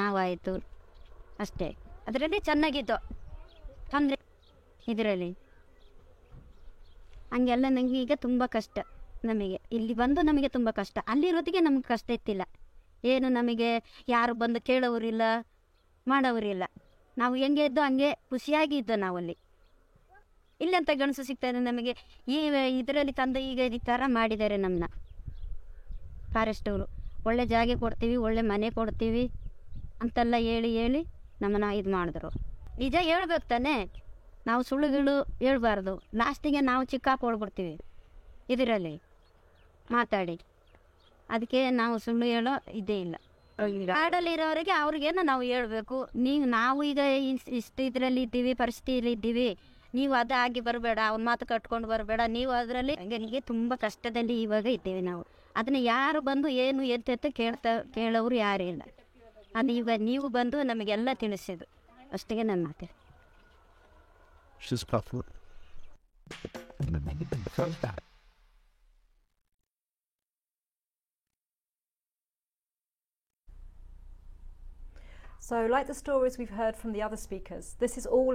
ನಾವಾಯಿತು ಅಷ್ಟೇ ಅದರಲ್ಲಿ ಚೆನ್ನಾಗಿತ್ತು ತೊಂದರೆ ಇದರಲ್ಲಿ ಹಂಗೆಲ್ಲ ನನಗೆ ಈಗ ತುಂಬ ಕಷ್ಟ ನಮಗೆ ಇಲ್ಲಿ ಬಂದು ನಮಗೆ ತುಂಬ ಕಷ್ಟ ಅಲ್ಲಿರೋದಿಗೆ ನಮ್ಗೆ ಕಷ್ಟ ಇತ್ತಿಲ್ಲ ಏನು ನಮಗೆ ಯಾರು ಬಂದು ಕೇಳೋರಿಲ್ಲ ಮಾಡೋರಿಲ್ಲ ನಾವು ಹೆಂಗೆ ಇದ್ದೋ ಹಂಗೆ ಖುಷಿಯಾಗಿ ಇದ್ದೋ ನಾವಲ್ಲಿ ಇಲ್ಲಂತ ಗಣಸು ಸಿಗ್ತಾಯಿದೆ ನಮಗೆ ಈ ಇದರಲ್ಲಿ ತಂದು ಈಗ ಈ ಥರ ಮಾಡಿದ್ದಾರೆ ನಮ್ಮನ್ನ ಫಾರೆಸ್ಟ್ ಅವರು ಒಳ್ಳೆ ಜಾಗ ಕೊಡ್ತೀವಿ ಒಳ್ಳೆ ಮನೆ ಕೊಡ್ತೀವಿ ಅಂತೆಲ್ಲ ಹೇಳಿ ನಮ್ಮನ್ನ ಇದು ಮಾಡಿದ್ರು ನಿಜ ಹೇಳ್ಬೇಕು ತಾನೆ ನಾವು ಸುಳ್ಳುಗಳು ಹೇಳ್ಬಾರ್ದು ಲಾಸ್ಟಿಗೆ ನಾವು ಚಿಕ್ಕಾಕೊಡ್ಬಿಡ್ತೀವಿ ಇದರಲ್ಲಿ ಮಾತಾಡಿ ಅದಕ್ಕೆ ನಾವು ಸುಳ್ಳು ಹೇಳೋ ಇದೇ ಇಲ್ಲ ಕಾಡಲ್ಲಿರೋರಿಗೆ ಅವ್ರಿಗೇನು ನಾವು ಹೇಳ್ಬೇಕು ನಾವು ಈಗ ಇಷ್ಟು ಇದರಲ್ಲಿ ಇದ್ದೀವಿ ಪರಿಸ್ಥಿತಿಯಲ್ಲಿ ಇದ್ದೀವಿ ನೀವು ಅದಾಗಿ ಬರಬೇಡ ಅವ್ನ ಮಾತು ಕಟ್ಕೊಂಡು ಬರಬೇಡ ನೀವು ಅದರಲ್ಲಿ ನನಗೆ ತುಂಬ ಕಷ್ಟದಲ್ಲಿ ಇವಾಗ ಇದ್ದೀವಿ ನಾವು ಅದನ್ನ ಯಾರು ಬಂದು ಏನು ಎತ್ತ ಕೇಳೋರು ಯಾರೂ ಇಲ್ಲ ಅದು ಈಗ ನೀವು ಬಂದು ನಮಗೆಲ್ಲ ತಿಳಿಸಿದ್ದು ಅಷ್ಟಿಗೆ ನನ್ನ ಮಾತು So, like the stories we've heard from the other speakers, this is all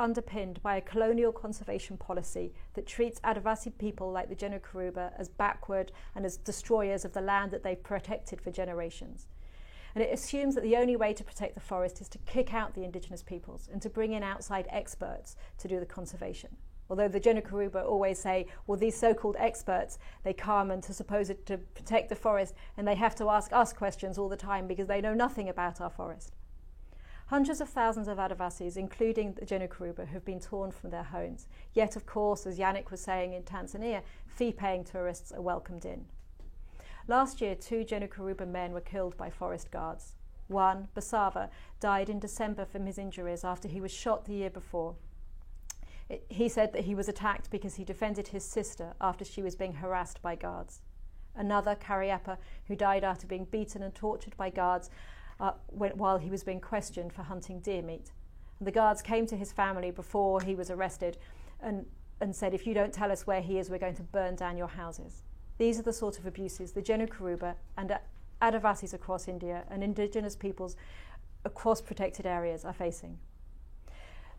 underpinned by a colonial conservation policy that treats Adivasi people like the Jenu Kuruba as backward and as destroyers of the land that they've protected for generations. And it assumes that the only way to protect the forest is to kick out the indigenous peoples and to bring in outside experts to do the conservation. Although the Jenu Kuruba always say, well, these so-called experts, they come and to protect the forest, and they have to ask us questions all the time because they know nothing about our forest. Hundreds of thousands of Adivasis, including the Jenu Kuruba, have been torn from their homes. Yet, of course, as Yannick was saying in Tanzania, fee-paying tourists are welcomed in. Last year, 2 Jenu Kuruba men were killed by forest guards. One, Basava, died in December from his injuries after he was shot the year before. He said that he was attacked because he defended his sister after she was being harassed by guards. Another, Kariappa, who died after being beaten and tortured by guards while he was being questioned for hunting deer meat. And the guards came to his family before he was arrested and said, if you don't tell us where he is, we're going to burn down your houses. These are the sort of abuses the Jenu Kuruba and Adivasis across India and indigenous peoples across protected areas are facing.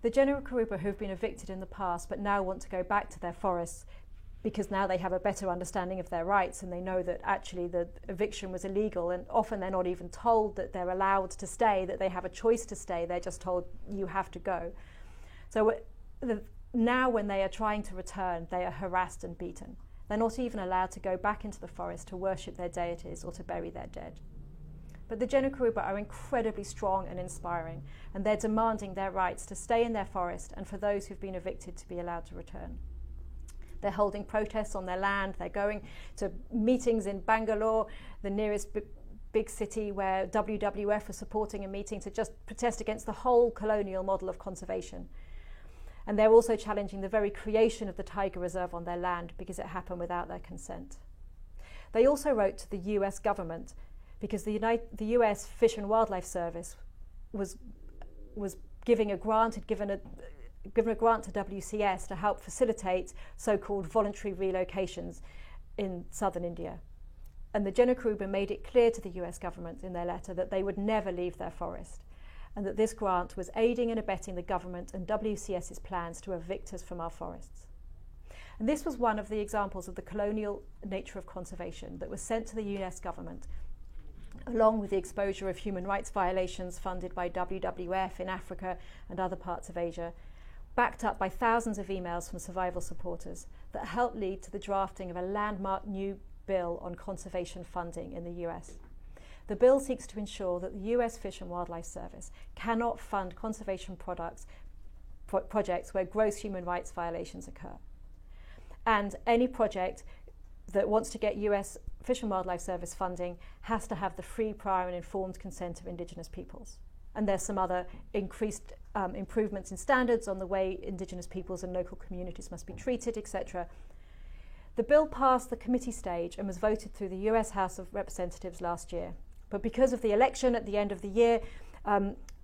The Jenu Kuruba who've been evicted in the past but now want to go back to their forests because now they have a better understanding of their rights and they know that actually the eviction was illegal, and often they're not even told that they're allowed to stay, that they have a choice to stay, they're just told you have to go. So now when they are trying to return, they are harassed and beaten. They're not even allowed to go back into the forest to worship their deities or to bury their dead. But the Jenu Kuruba are incredibly strong and inspiring, and they're demanding their rights to stay in their forest and for those who've been evicted to be allowed to return. They're holding protests on their land, they're going to meetings in Bangalore, the nearest big city where WWF are supporting a meeting to just protest against the whole colonial model of conservation. And they're also challenging the very creation of the tiger reserve on their land because it happened without their consent. They also wrote to the US government because the US Fish and Wildlife Service was given a grant to WCS to help facilitate so-called voluntary relocations in southern India. And the Jenu Kuruba made it clear to the US government in their letter that they would never leave their forest, and that this grant was aiding and abetting the government and WCS's plans to evict us from our forests. And this was one of the examples of the colonial nature of conservation that was sent to the US government, along with the exposure of human rights violations funded by WWF in Africa and other parts of Asia, backed up by thousands of emails from survival supporters that helped lead to the drafting of a landmark new bill on conservation funding in the US. The bill seeks to ensure that the US Fish and Wildlife Service cannot fund conservation projects where gross human rights violations occur. And any project that wants to get US Fish and Wildlife Service funding has to have the free, prior and informed consent of Indigenous peoples. And there's some other increased improvements in standards on the way Indigenous peoples and local communities must be treated, etc. The bill passed the committee stage and was voted through the US House of Representatives last year. But because of the election at the end of the year,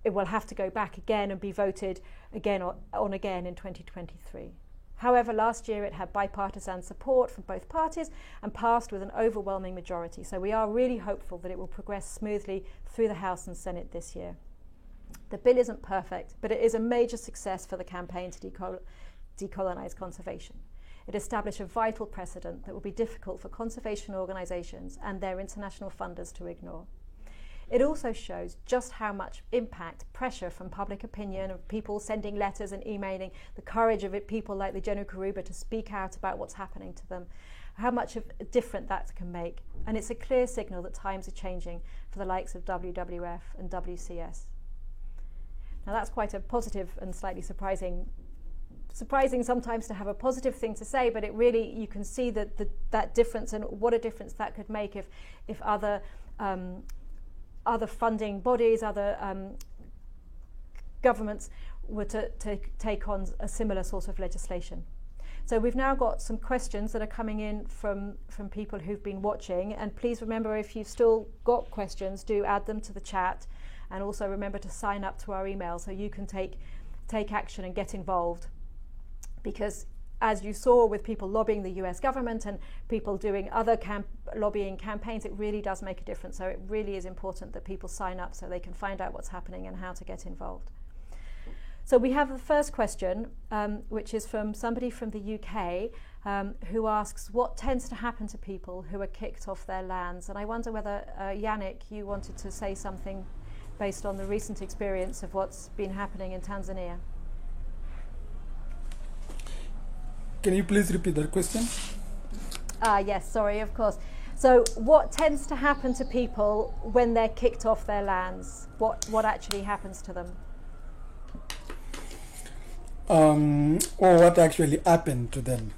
it will have to go back again and be voted again in 2023. However, last year it had bipartisan support from both parties and passed with an overwhelming majority. So we are really hopeful that it will progress smoothly through the House and Senate this year. The bill isn't perfect, but it is a major success for the campaign to decolonize conservation. It established a vital precedent that will be difficult for conservation organizations and their international funders to ignore. It also shows just how much impact pressure from public opinion, of people sending letters and emailing, the courage of people like the Jenu Kuruba to speak out about what's happening to them, how much of a difference that can make. And it's a clear signal that times are changing for the likes of WWF and WCS. Now that's quite a positive and slightly surprising sometimes to have a positive thing to say, but it really, you can see that difference and what a difference that could make if other funding bodies, other governments were to take on a similar sort of legislation. So we've now got some questions that are coming in from people who've been watching, and please remember, if you've still got questions, do add them to the chat, and also remember to sign up to our email so you can take action and get involved. Because as you saw with people lobbying the US government and people doing other lobbying campaigns, it really does make a difference. So it really is important that people sign up so they can find out what's happening and how to get involved. So we have the first question, which is from somebody from the UK who asks, what tends to happen to people who are kicked off their lands? And I wonder whether, Yannick, you wanted to say something based on the recent experience of what's been happening in Tanzania. Can you please repeat that question? Yes, sorry, of course. So what tends to happen to people when they're kicked off their lands? What actually happens to them? Or what actually happened to them?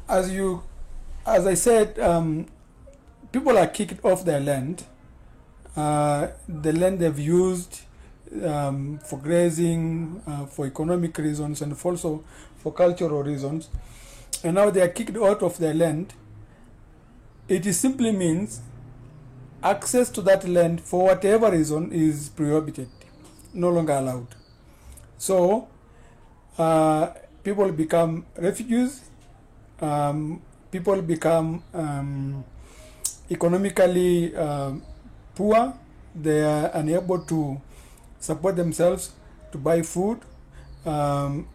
As I said, people are kicked off their land. The land they've used for grazing, for economic reasons, and also for cultural reasons, and now they are kicked out of their land. It simply means access to that land for whatever reason is prohibited, no longer allowed. So people become refugees, people become economically poor, they are unable to support themselves, to buy food,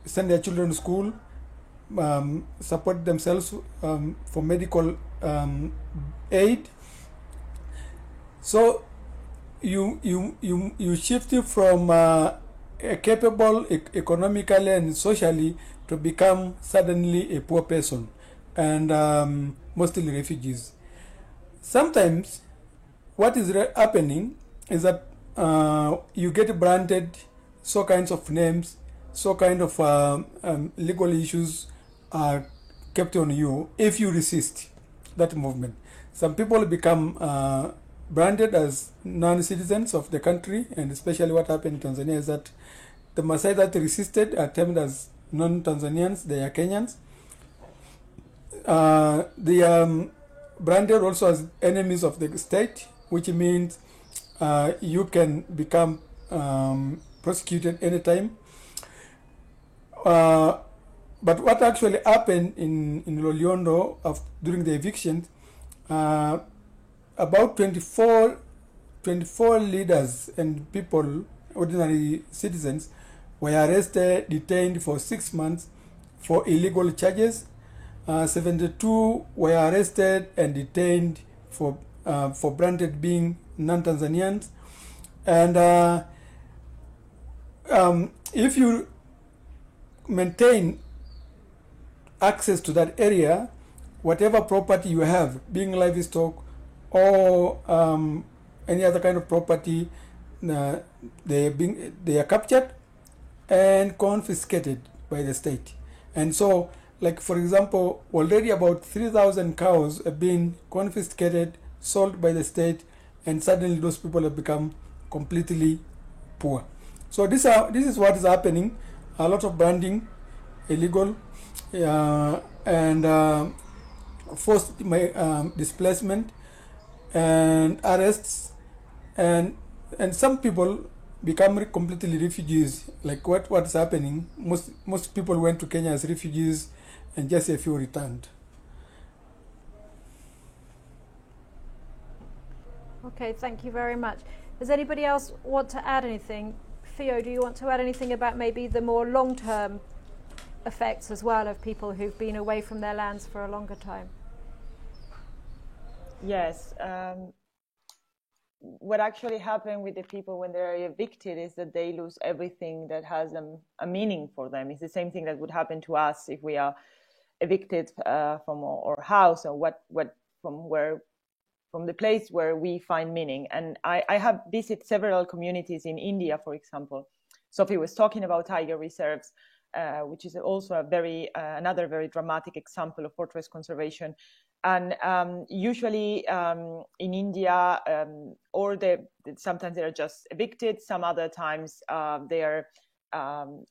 send their children to school, support themselves for medical aid. So you shifted from capable economically and socially to become suddenly a poor person, and mostly refugees. Sometimes what is happening is that you get branded so kinds of names, so kind of legal issues are kept on you if you resist that movement. Some people become branded as non-citizens of the country, and especially what happened in Tanzania is that the Maasai that resisted are termed as non-Tanzanians, they are Kenyans. They are branded also as enemies of the state, which means you can become prosecuted anytime. But what actually happened in Loliondo during the eviction, about 24 leaders and people, ordinary citizens, were arrested, detained for 6 months for illegal charges. 72 were arrested and detained for branded being non-Tanzanians. And if you maintain access to that area, whatever property you have, being livestock or any other kind of property, they are captured and confiscated by the state. And so, like for example, already about 3,000 cows have been confiscated, sold by the state, and suddenly those people have become completely poor. So this is what is happening. A lot of branding, illegal, and forced displacement and arrests, and some people become completely refugees. Like what is happening, most people went to Kenya as refugees and just a few returned. Okay, thank you very much. Does anybody else want to add anything? Theo, do you want to add anything about maybe the more long-term effects as well of people who've been away from their lands for a longer time? Yes. What actually happened with the people when they're evicted is that they lose everything that has a meaning for them. It's the same thing that would happen to us if we are evicted from our house, or from the place where we find meaning. And I have visited several communities in India, for example. Sophie was talking about tiger reserves, which is also another very dramatic example of fortress conservation. And usually in India, sometimes they're just evicted. Some other times they are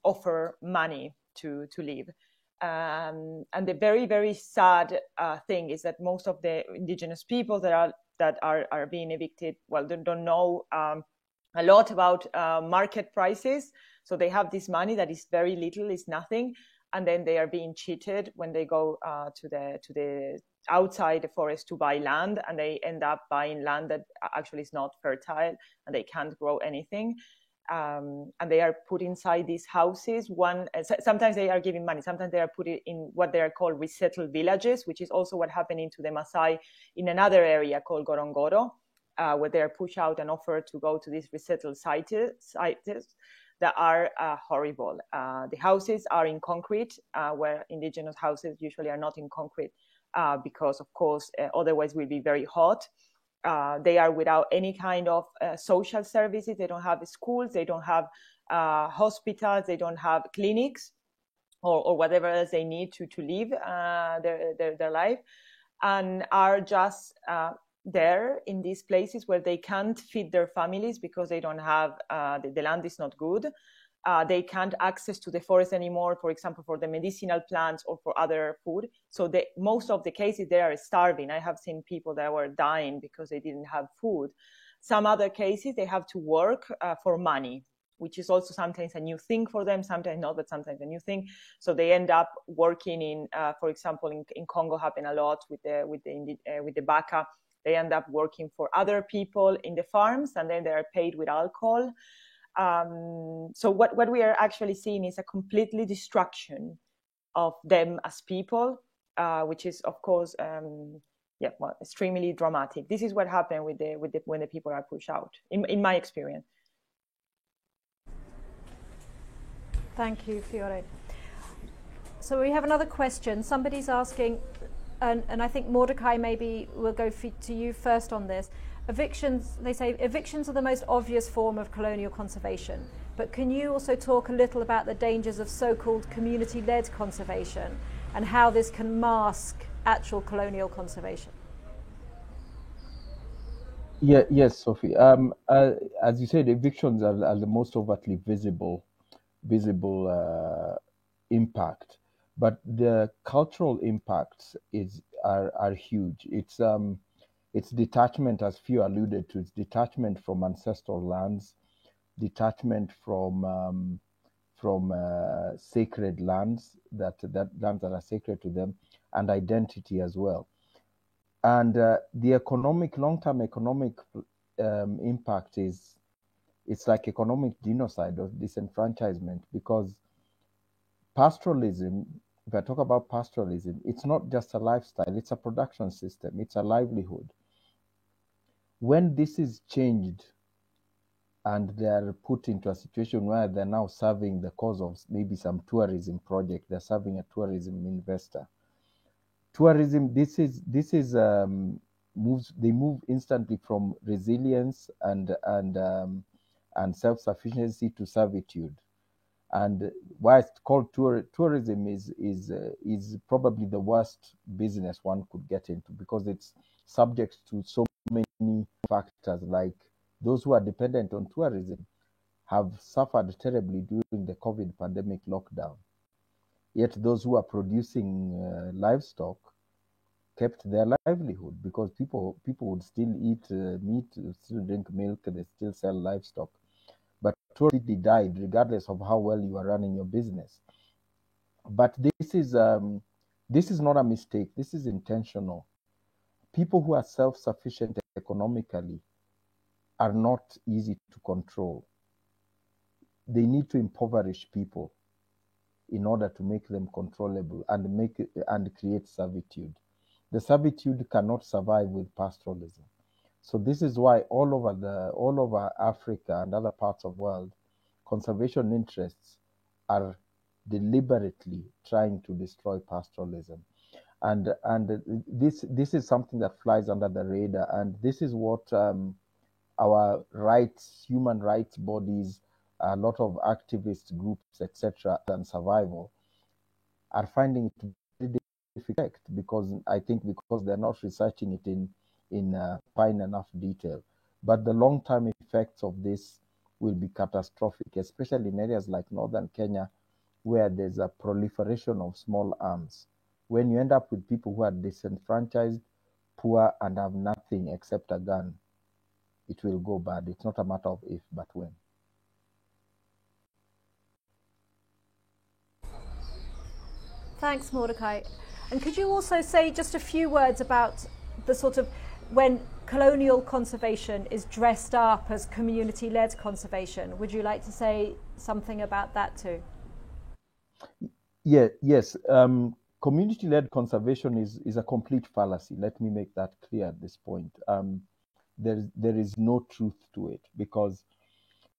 offer money to leave. And the very, very sad thing is that most of the indigenous people that are being evicted, well, don't know a lot about market prices. So they have this money that is very little, is nothing, and then they are being cheated when they go to the outside the forest to buy land, and they end up buying land that actually is not fertile and they can't grow anything. And they are put inside these houses. Sometimes they are given money, sometimes they are put in what they are called resettled villages, which is also what happened to the Maasai in another area called Gorongoro, where they are pushed out and offered to go to these resettled sites that are horrible. The houses are in concrete, where indigenous houses usually are not in concrete, because of course, otherwise will be very hot. They are without any kind of social services. They don't have schools. They don't have hospitals. They don't have clinics or whatever else they need to live their life, and are just there in these places where they can't feed their families because they don't have the land is not good. They can't access to the forest anymore, for example, for the medicinal plants or for other food. So most of the cases, they are starving. I have seen people that were dying because they didn't have food. Some other cases, they have to work for money, which is also sometimes a new thing for them, sometimes not, but sometimes a new thing. So they end up working in, for example, in Congo happen a lot with the Baka. They end up working for other people in the farms, and then they are paid with alcohol. So what we are actually seeing is a completely destruction of them as people, which is, of course, extremely dramatic. This is what happened when the people are pushed out, in my experience. Thank you, Fiore. So we have another question. Somebody's asking, and I think Mordecai maybe will go to you first on this. Evictions, they say evictions are the most obvious form of colonial conservation, but can you also talk a little about the dangers of so-called community-led conservation and how this can mask actual colonial conservation? Yes, Sophie. As you said, evictions are the most overtly visible impact, but the cultural impacts are huge. It's detachment, as few alluded to. It's detachment from ancestral lands, detachment from sacred lands that lands that are sacred to them, and identity as well. And the long-term economic impact it's like economic genocide or disenfranchisement, because pastoralism, if I talk about pastoralism, it's not just a lifestyle, it's a production system, it's a livelihood. When this is changed and they're put into a situation where they're now serving the cause of maybe some tourism project, they're serving a tourism investor. Tourism, they move instantly from resilience and self-sufficiency to servitude. And why it's called tourism is probably the worst business one could get into, because it's subject to so many factors. Like those who are dependent on tourism have suffered terribly during the COVID pandemic lockdown. Yet those who are producing livestock kept their livelihood, because people would still eat meat, still drink milk, they still sell livestock. But tourism died regardless of how well you are running your business. But this is not a mistake. This is intentional. People who are self-sufficient economically are not easy to control. They need to impoverish people in order to make them controllable and create servitude. The servitude cannot survive with pastoralism. So this is why all over Africa and other parts of the world, conservation interests are deliberately trying to destroy pastoralism. And this is something that flies under the radar, and this is what our human rights bodies, a lot of activist groups, etc., and survival are finding it very difficult, because they're not researching it in fine enough detail. But the long-term effects of this will be catastrophic, especially in areas like northern Kenya, where there's a proliferation of small arms. When you end up with people who are disenfranchised, poor, and have nothing except a gun, it will go bad. It's not a matter of if, but when. Thanks, Mordecai. And could you also say just a few words about the sort of when colonial conservation is dressed up as community-led conservation? Would you like to say something about that too? Yes. Community-led conservation is a complete fallacy. Let me make that clear at this point. There is no truth to it, because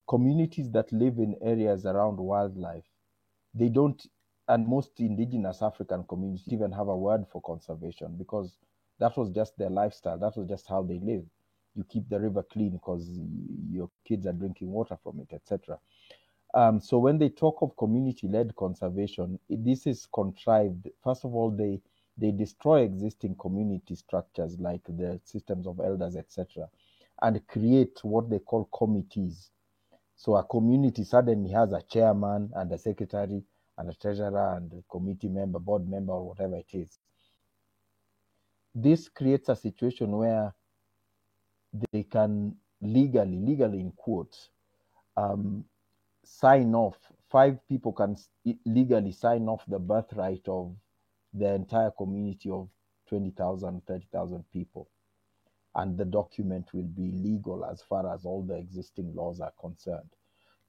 communities that live in areas around wildlife, they don't, and most indigenous African communities even have a word for conservation, because that was just their lifestyle. That was just how they live. You keep the river clean because your kids are drinking water from it, etc. So when they talk of community-led conservation, this is contrived. First of all, they destroy existing community structures like the systems of elders, etc., and create what they call committees. So a community suddenly has a chairman and a secretary and a treasurer and a committee member, board member, or whatever it is. This creates a situation where they can legally in quotes, sign off. 5 people can legally sign off the birthright of the entire community of 20,000, 30,000 people. And the document will be legal as far as all the existing laws are concerned.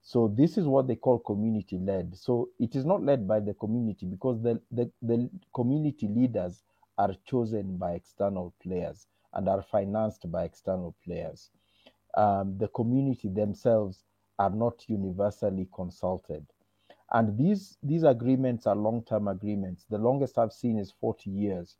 So this is what they call community-led. So it is not led by the community because the community leaders are chosen by external players and are financed by external players. The community themselves are not universally consulted. And these agreements are long-term agreements. The longest I've seen is 40 years.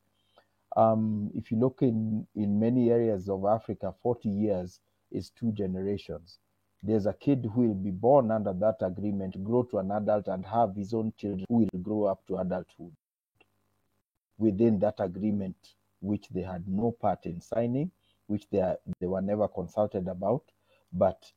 If you look in many areas of Africa, 40 years is 2 generations. There's a kid who will be born under that agreement, grow to an adult, and have his own children who will grow up to adulthood within that agreement, which they had no part in signing, which they were never consulted about, but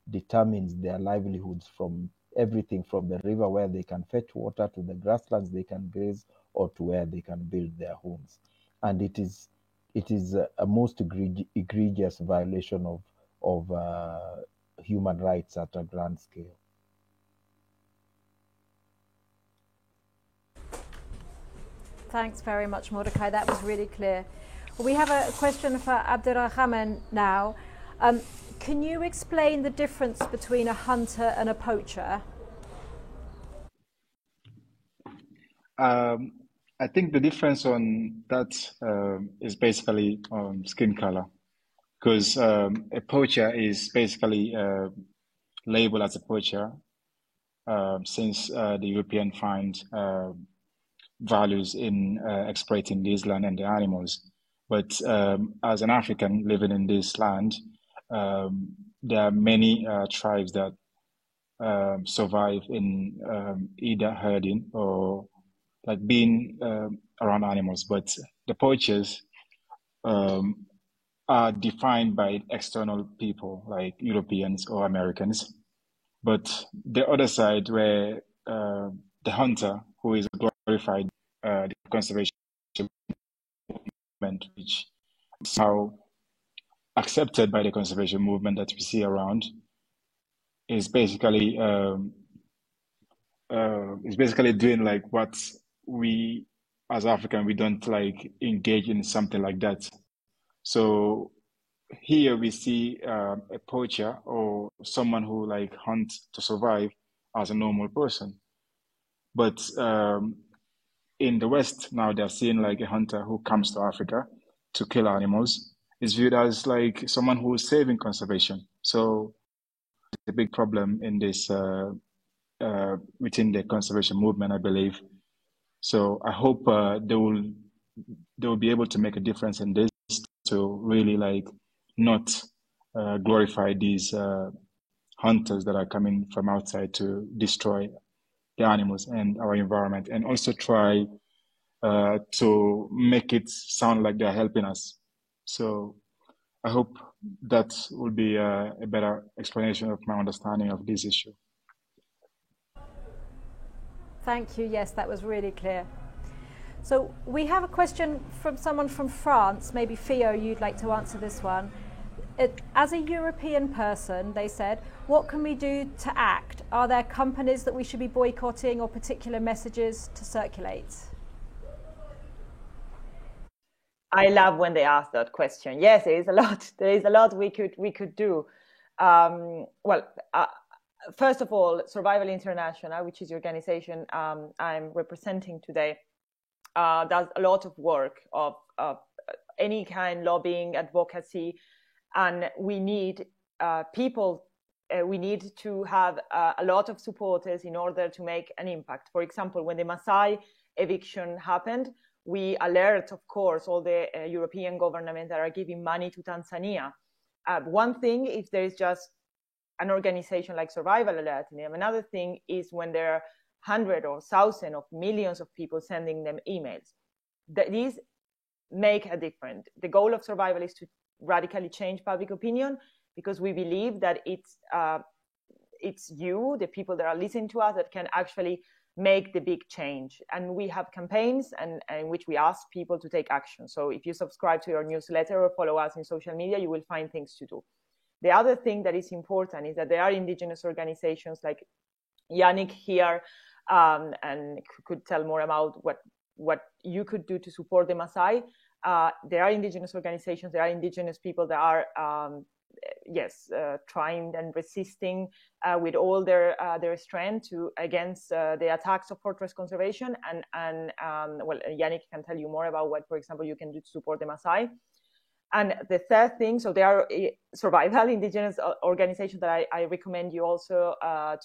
determines their livelihoods from everything from the river where they can fetch water to the grasslands they can graze or to where they can build their homes. And it is a most egregious violation of human rights at a grand scale. Thanks very much, Mordecai. That was really clear. We have a question for Abderrahman now. Can you explain the difference between a hunter and a poacher? I think the difference on that is basically skin color, because a poacher is basically labeled as a poacher since the European find values in exploiting this land and the animals. But as an African living in this land, there are many tribes that survive in either herding or like being around animals. But the poachers are defined by external people like Europeans or Americans. But the other side, where the hunter, who is glorified, the conservation movement, which is how accepted by the conservation movement that we see around, is basically doing like what we as African, we don't like engage in something like that. So here we see a poacher or someone who like hunts to survive as a normal person. But in the West now, they're seeing like a hunter who comes to Africa to kill animals is viewed as like someone who is saving conservation. So it's a big problem in this within the conservation movement, I believe. So I hope they will be able to make a difference in this to really like not glorify these hunters that are coming from outside to destroy the animals and our environment, and also try to make it sound like they're helping us. So I hope that will be a better explanation of my understanding of this issue. Thank you. Yes, that was really clear. So we have a question from someone from France. Maybe Theo, you'd like to answer this one. As a European person, they said, what can we do to act? Are there companies that we should be boycotting or particular messages to circulate? I love when they ask that question. Yes, there is a lot. There is a lot we could do. First of all, Survival International, which is the organization I'm representing today, does a lot of work of any kind, lobbying, advocacy, and we need people. We need to have a lot of supporters in order to make an impact. For example, when the Maasai eviction happened, we alert, of course, all the European governments that are giving money to Tanzania. One thing, if there is just an organization like Survival alerting them. Another thing is when there are hundreds or thousands of millions of people sending them emails. These make a difference. The goal of Survival is to radically change public opinion, because we believe that it's you, the people that are listening to us, that can actually make the big change. And we have campaigns in which we ask people to take action. So if you subscribe to your newsletter or follow us in social media, you will find things to do. The other thing that is important is that there are indigenous organizations like Yannick here, and could tell more about what you could do to support the Maasai. There are indigenous organizations, there are indigenous people that are trying and resisting with all their strength against the attacks of fortress conservation. And Yannick can tell you more about what, for example, you can do to support the Maasai. And the third thing, so there are survival indigenous organizations that I recommend you also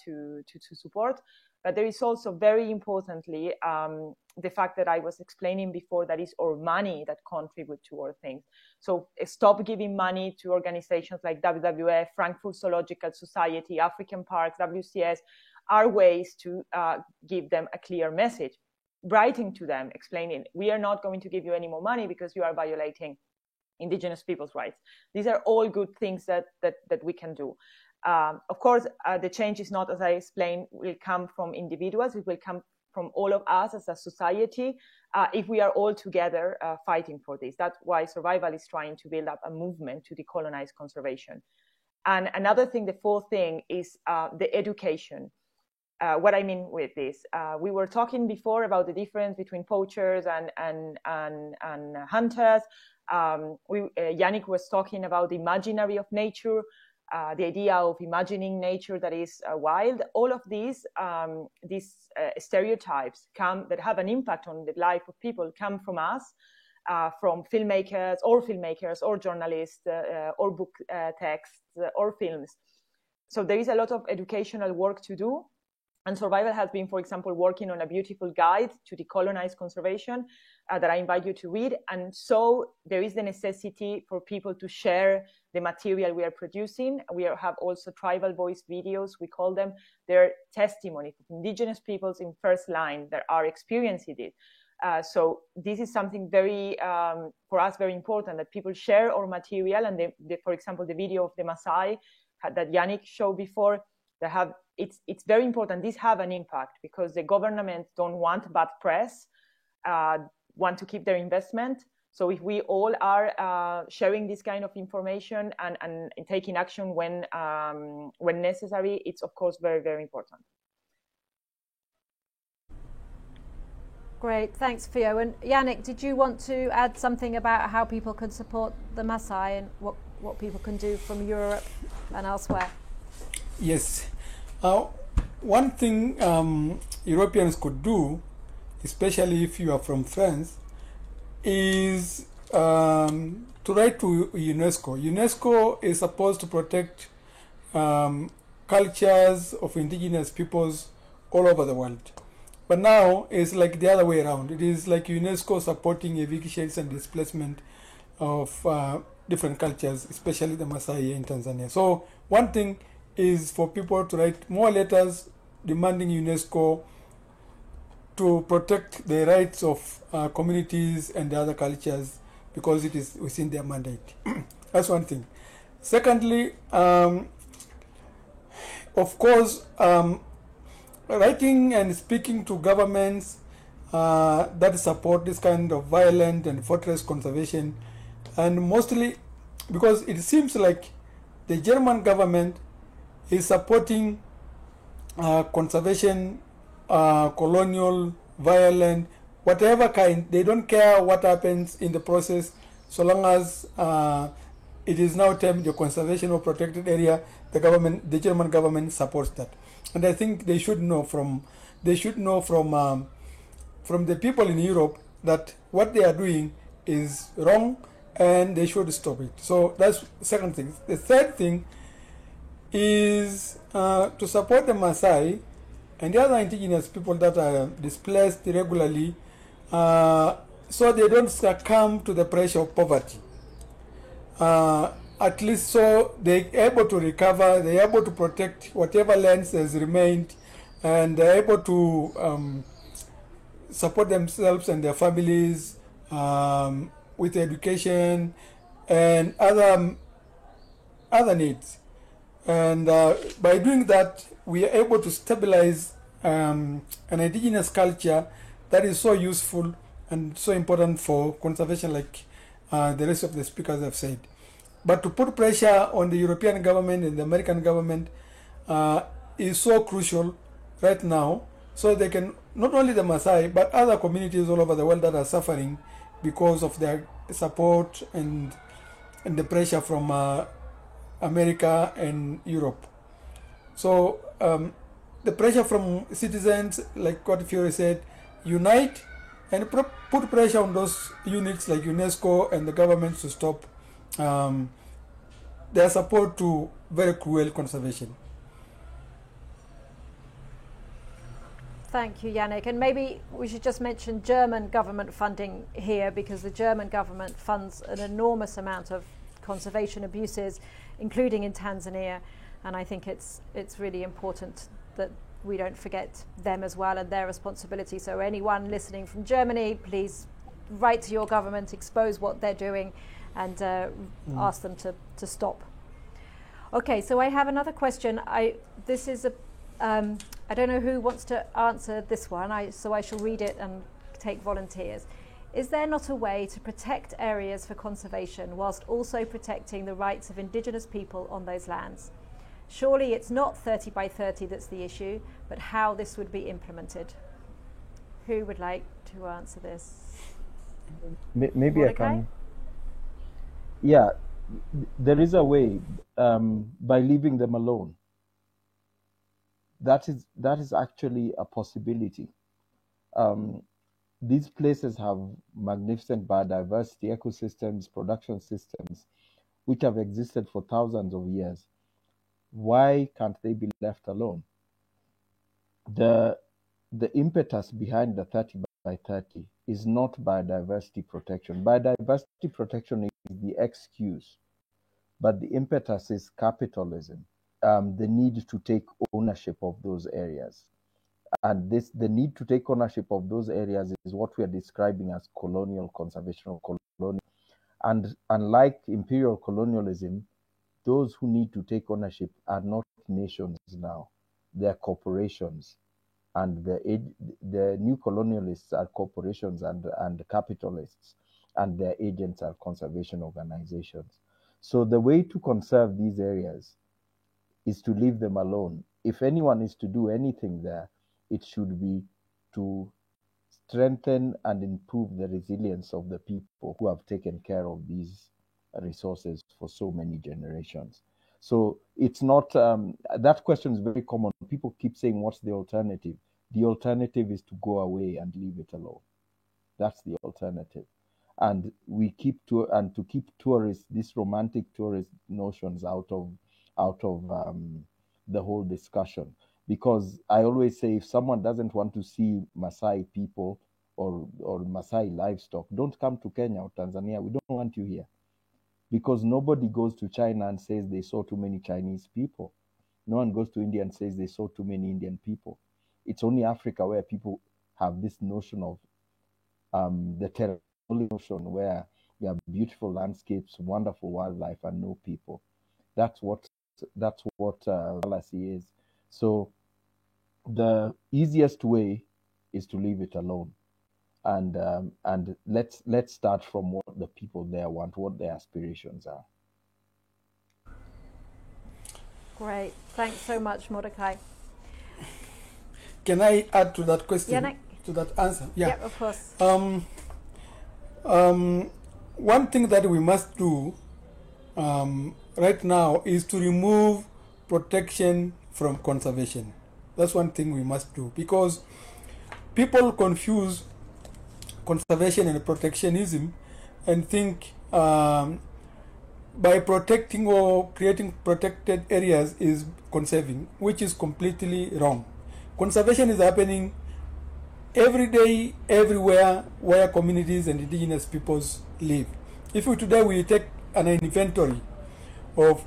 to support. But there is also, very importantly, the fact that I was explaining before, that is our money that contribute to our things. So stop giving money to organizations like WWF, Frankfurt Zoological Society, African Parks, WCS, are ways to give them a clear message. Writing to them, explaining, we are not going to give you any more money because you are violating indigenous people's rights. These are all good things that we can do. Of course, the change is not, as I explained, will come from individuals. It will come from all of us as a society if we are all together fighting for this. That's why Survival is trying to build up a movement to decolonize conservation. And another thing, the fourth thing, is the education. What I mean with this, we were talking before about the difference between poachers and hunters. Yannick was talking about the imaginary of nature, the idea of imagining nature that is wild. All of these stereotypes that have an impact on the life of people come from us, from filmmakers or journalists or book texts or films. So there is a lot of educational work to do. And Survival has been, for example, working on a beautiful guide to decolonize conservation that I invite you to read. And so there is the necessity for people to share the material we are producing. We have also tribal voice videos, we call them. They're testimony of indigenous peoples in first line that are experiencing it. So this is something very, for us, very important, that people share our material. And for example, the video of the Maasai that Yannick showed before, it's very important. These have an impact because the government don't want bad press, want to keep their investment. So if we all are sharing this kind of information and taking action when necessary, it's of course very, very important. Great, thanks, Fio. And Yannick, did you want to add something about how people can support the Maasai and what people can do from Europe and elsewhere? Yes. One thing Europeans could do, especially if you are from France, is to write to UNESCO. UNESCO is supposed to protect cultures of indigenous peoples all over the world. But now it's like the other way around. It is like UNESCO supporting evictions and displacement of different cultures, especially the Maasai in Tanzania. So one thing is for people to write more letters demanding UNESCO to protect the rights of communities and the other cultures because it is within their mandate. That's one thing. Secondly, of course, writing and speaking to governments that support this kind of violent and fortress conservation, and mostly because it seems like the German government is supporting conservation, colonial, violent, whatever kind. They don't care what happens in the process, so long as it is now termed the conservation of protected area. The German government supports that, and I think they should know from the people in Europe that what they are doing is wrong, and they should stop it. So that's the second thing. The third thing is to support the Maasai and the other indigenous people that are displaced regularly, so they don't succumb to the pressure of poverty. At least so they're able to recover, they're able to protect whatever lands has remained, and they're able to support themselves and their families with education and other needs. And by doing that, we are able to stabilize an indigenous culture that is so useful and so important for conservation, like the rest of the speakers have said. But to put pressure on the European government and the American government is so crucial right now, so they can, not only the Maasai, but other communities all over the world that are suffering because of their support and the pressure from America and Europe. So the pressure from citizens, like what Fiore said, unite and put pressure on those units like UNESCO and the governments to stop their support to very cruel conservation. Thank you, Yannick. And maybe we should just mention German government funding here, because the German government funds an enormous amount of conservation abuses, including in Tanzania. And I think it's really important that we don't forget them as well and their responsibility. So anyone listening from Germany, please write to your government, expose what they're doing, and ask them to stop. Okay, so I have another question. This is I don't know who wants to answer this one, so I shall read it and take volunteers. Is there not a way to protect areas for conservation whilst also protecting the rights of indigenous people on those lands? Surely it's not 30 by 30 that's the issue, but how this would be implemented. Who would like to answer this? Maybe Mordecai? I can. Yeah, there is a way by leaving them alone. That is actually a possibility. These places have magnificent biodiversity, ecosystems, production systems, which have existed for thousands of years. Why can't they be left alone? The impetus behind the 30 by 30 is not biodiversity protection. Biodiversity protection is the excuse, but the impetus is capitalism. The need to take ownership of those areas. And the need to take ownership of those areas is what we are describing as colonial conservation or colonial. And unlike imperial colonialism, those who need to take ownership are not nations now. They're corporations. And the new colonialists are corporations and capitalists, and their agents are conservation organizations. So the way to conserve these areas is to leave them alone. If anyone is to do anything there, it should be to strengthen and improve the resilience of the people who have taken care of these resources for so many generations. So it's not, that question is very common. People keep saying, what's the alternative? The alternative is to go away and leave it alone. That's the alternative. And we keep to keep tourists, these romantic tourist notions out of the whole discussion. Because I always say, if someone doesn't want to see Maasai people or Maasai livestock, don't come to Kenya or Tanzania. We don't want you here. Because nobody goes to China and says they saw too many Chinese people. No one goes to India and says they saw too many Indian people. It's only Africa where people have this notion of the territorial notion, where you have beautiful landscapes, wonderful wildlife, and no people. That's what fallacy is. So the easiest way is to leave it alone, and let's start from what the people there want, what their aspirations are. Great, thanks so much, Mordecai. Can I add to that question? Yeah, to that answer? Yeah, yep, of course. One thing that we must do right now is to remove protection from conservation. That's one thing we must do, because people confuse conservation and protectionism and think by protecting or creating protected areas is conserving, which is completely wrong. Conservation is happening every day, everywhere where communities and indigenous peoples live. If today we take an inventory of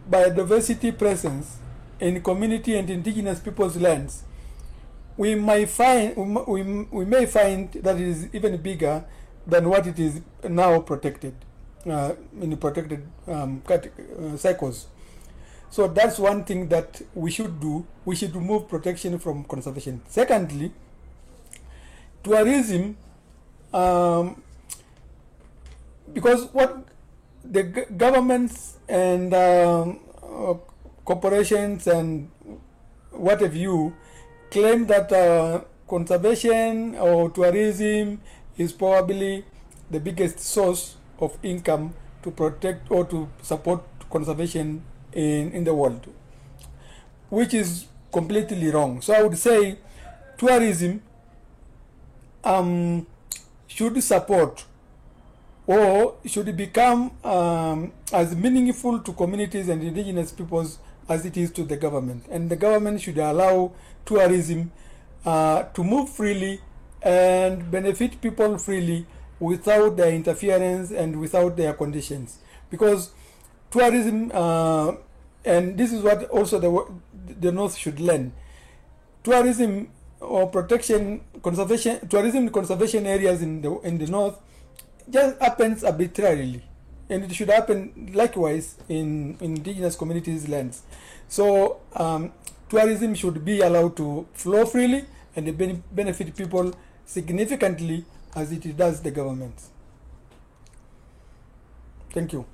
biodiversity presence in community and indigenous people's lands, we may find that it is even bigger than what it is now protected in protected cycles. So that's one thing that we should do. We should remove protection from conservation. Secondly, tourism, because what the governments and corporations and what have you claim that conservation or tourism is probably the biggest source of income to protect or to support conservation in the world, which is completely wrong. So I would say tourism should support or should become as meaningful to communities and indigenous peoples as it is to the government. And the government should allow tourism to move freely and benefit people freely without their interference and without their conditions. Because tourism, and this is what also the North should learn, tourism or protection, conservation, tourism conservation areas in the North just happens arbitrarily, and it should happen likewise in indigenous communities' lands. So tourism should be allowed to flow freely and benefit people significantly as it does the government. Thank you.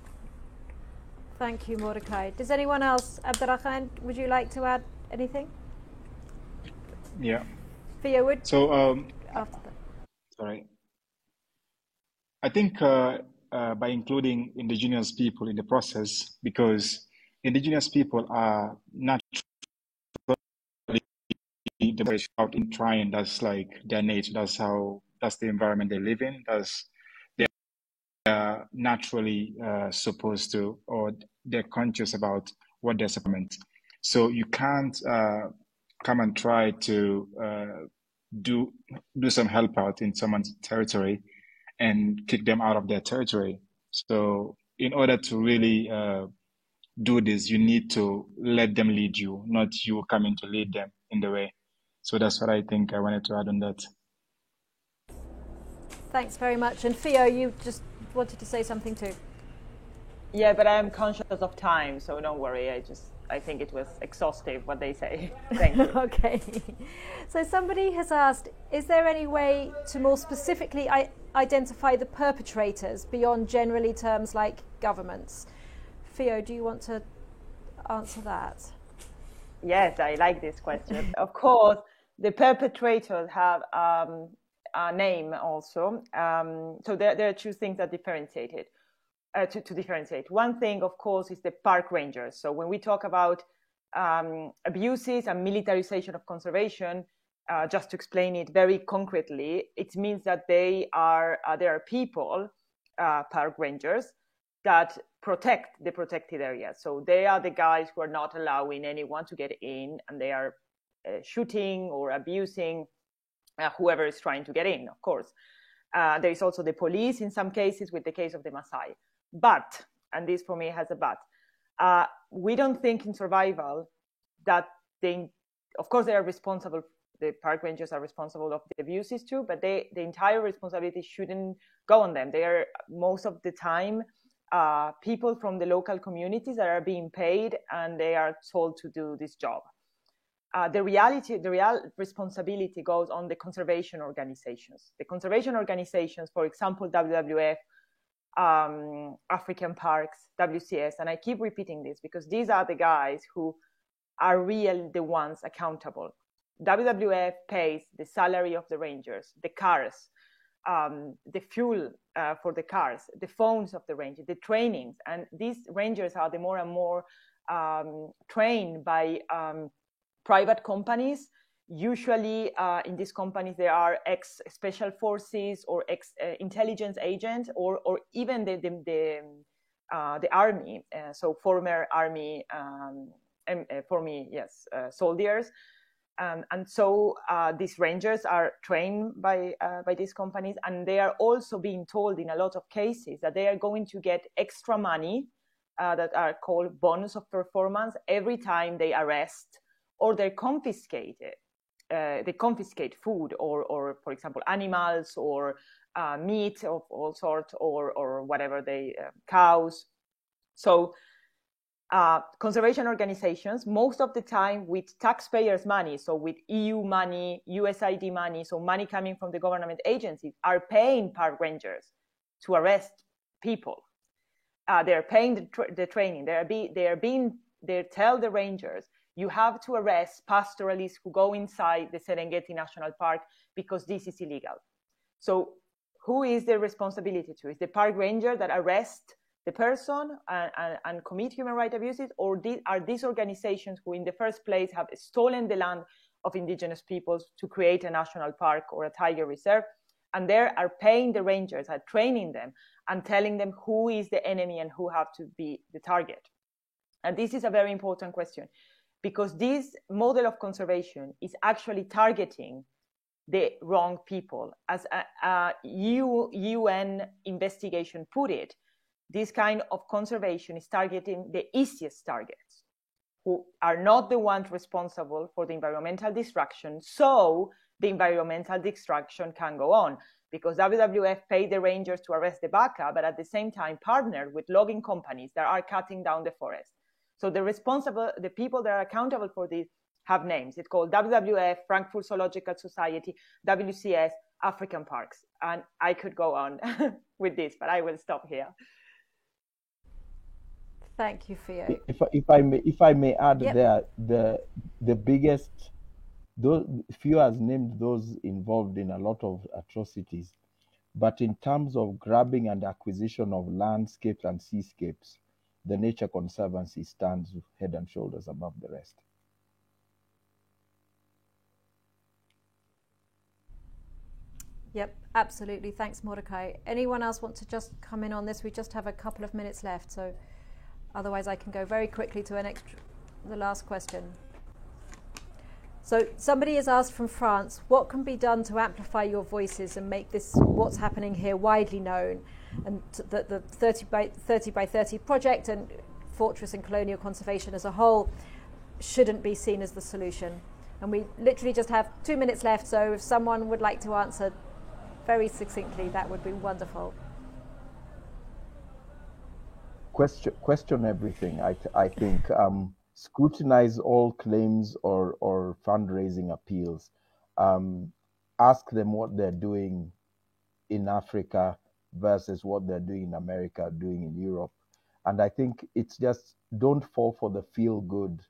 Thank you, Mordecai. Does anyone else, Abderrahman, would you like to add anything? Yeah. Theo, would So, after that. sorry. I think by including indigenous people in the process, because indigenous people are naturally out in trying. That's like their nature. That's the environment they live in. They are naturally supposed to, or they're conscious about what they're supplement. So you can't come and try to do some help out in someone's territory and kick them out of their territory. So in order to really do this, you need to let them lead you, not you coming to lead them in the way. So that's what I think I wanted to add on that. Thanks very much. And Theo, you just wanted to say something too. Yeah, but I'm conscious of time, so don't worry. I think it was exhaustive what they say. Thank you. Okay. So somebody has asked, is there any way to more specifically identify the perpetrators beyond generally terms like governments? Theo, do you want to answer that? Yes, I like this question. Of course, the perpetrators have a name also. So there are two things that differentiated. To differentiate. One thing, of course, is the park rangers. So when we talk about abuses and militarization of conservation, just to explain it very concretely, it means that there are people, park rangers, that protect the protected areas. So they are the guys who are not allowing anyone to get in, and they are shooting or abusing whoever is trying to get in, of course. There is also the police in some cases, with the case of the Maasai. But, and this for me has a but, we don't think in survival that of course they are responsible, the park rangers are responsible of the abuses too, but the entire responsibility shouldn't go on them. They are most of the time people from the local communities that are being paid, and they are told to do this job. The real responsibility goes on the conservation organizations. The conservation organizations, for example, WWF, African Parks, WCS, and I keep repeating this because these are the guys who are really the ones accountable. WWF pays the salary of the rangers, the cars, the fuel for the cars, the phones of the rangers, the trainings, and these rangers are the more and more trained by private companies. Usually in these companies there are ex-special forces or ex-intelligence agents or even the army, so former army, soldiers. And so these rangers are trained by these companies, and they are also being told in a lot of cases that they are going to get extra money that are called bonus of performance every time they arrest or they confiscate it. They confiscate food or for example, animals or meat of all sorts or whatever cows. So conservation organizations, most of the time with taxpayers' money, so with EU money, USAID money, so money coming from the government agencies, are paying park rangers to arrest people. They're paying the training. They tell the rangers, you have to arrest pastoralists who go inside the Serengeti National Park because this is illegal. So who is the responsibility to? Is the park ranger that arrests the person and commit human rights abuses, or are these organizations who in the first place have stolen the land of indigenous peoples to create a national park or a tiger reserve, and they are paying the rangers, are training them and telling them who is the enemy and who have to be the target? And this is a very important question, because this model of conservation is actually targeting the wrong people. As a UN investigation put it, this kind of conservation is targeting the easiest targets, who are not the ones responsible for the environmental destruction, so the environmental destruction can go on. Because WWF paid the rangers to arrest the baka, but at the same time partnered with logging companies that are cutting down the forest. So the people that are accountable for this have names. It's called WWF, Frankfurt Zoological Society, WCS, African Parks. And I could go on with this, but I will stop here. Thank you, Fio. If I may add, Yep. there, the biggest, those Fio has named those involved in a lot of atrocities, but in terms of grabbing and acquisition of landscapes and seascapes, the Nature Conservancy stands head and shoulders above the rest. Yep, absolutely. Thanks, Mordecai. Anyone else want to just come in on this? We just have a couple of minutes left, so otherwise I can go very quickly to the last question. So somebody has asked from France, what can be done to amplify your voices and make this, what's happening here, widely known? And the 30 by 30 project and fortress and colonial conservation as a whole shouldn't be seen as the solution. And we literally just have 2 minutes left, so if someone would like to answer very succinctly, that would be wonderful. Question everything. I think scrutinize all claims or fundraising appeals. Ask them what they're doing in Africa versus what they're doing in America, doing in Europe. And I think it's just, don't fall for the feel good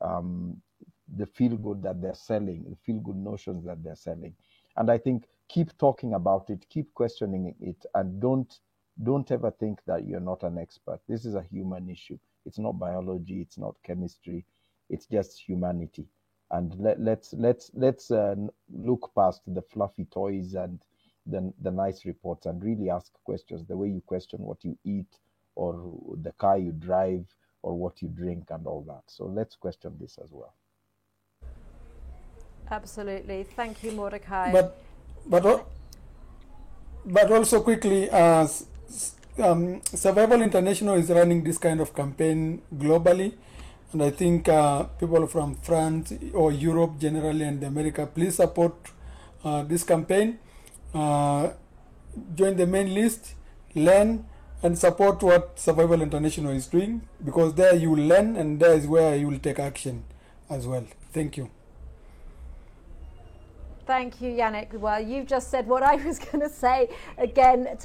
that they're selling, the feel good notions that they're selling. And I think keep talking about it, keep questioning it, and don't ever think that you're not an expert. This is a human issue. It's not biology, it's not chemistry, it's just humanity. And let's look past the fluffy toys and the nice reports and really ask questions, the way you question what you eat or the car you drive or what you drink and all that. So let's question this as well. Absolutely. Thank you, Mordecai. But also quickly, Survival International is running this kind of campaign globally, and I think people from France or Europe generally and America, please support this campaign. Join the main list, learn, and support what Survival International is doing, because there you will learn and there is where you will take action as well. Thank you. Thank you, Yannick. Well, you've just said what I was going to say again.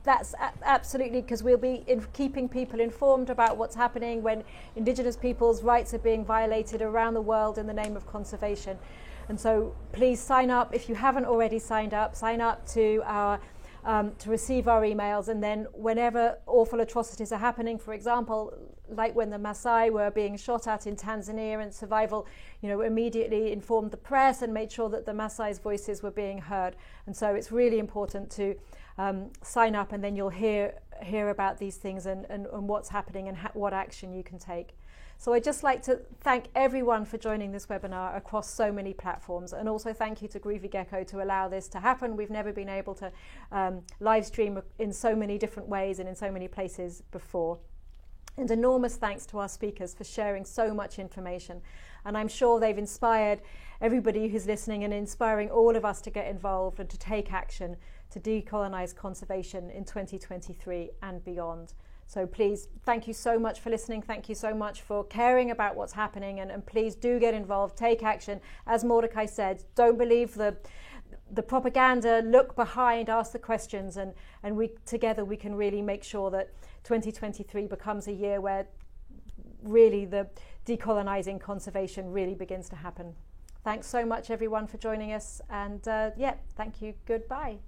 That's absolutely, because we'll be keeping people informed about what's happening when Indigenous people's rights are being violated around the world in the name of conservation. And so please sign up. If you haven't already signed up, sign up to our to receive our emails, and then whenever awful atrocities are happening, for example, like when the Maasai were being shot at in Tanzania, and Survival, immediately informed the press and made sure that the Maasai's voices were being heard. And so it's really important to sign up, and then you'll hear about these things and what's happening and what action you can take. So I'd just like to thank everyone for joining this webinar across so many platforms, and also thank you to Groovy Gecko to allow this to happen. We've never been able to live stream in so many different ways and in so many places before. And enormous thanks to our speakers for sharing so much information. And I'm sure they've inspired everybody who's listening and inspiring all of us to get involved and to take action to decolonize conservation in 2023 and beyond. So please, thank you so much for listening. Thank you so much for caring about what's happening, and please do get involved, take action. As Mordecai said, don't believe the propaganda, look behind, ask the questions, and we together we can really make sure that 2023 becomes a year where really the decolonizing conservation really begins to happen. Thanks so much everyone for joining us, and thank you, goodbye.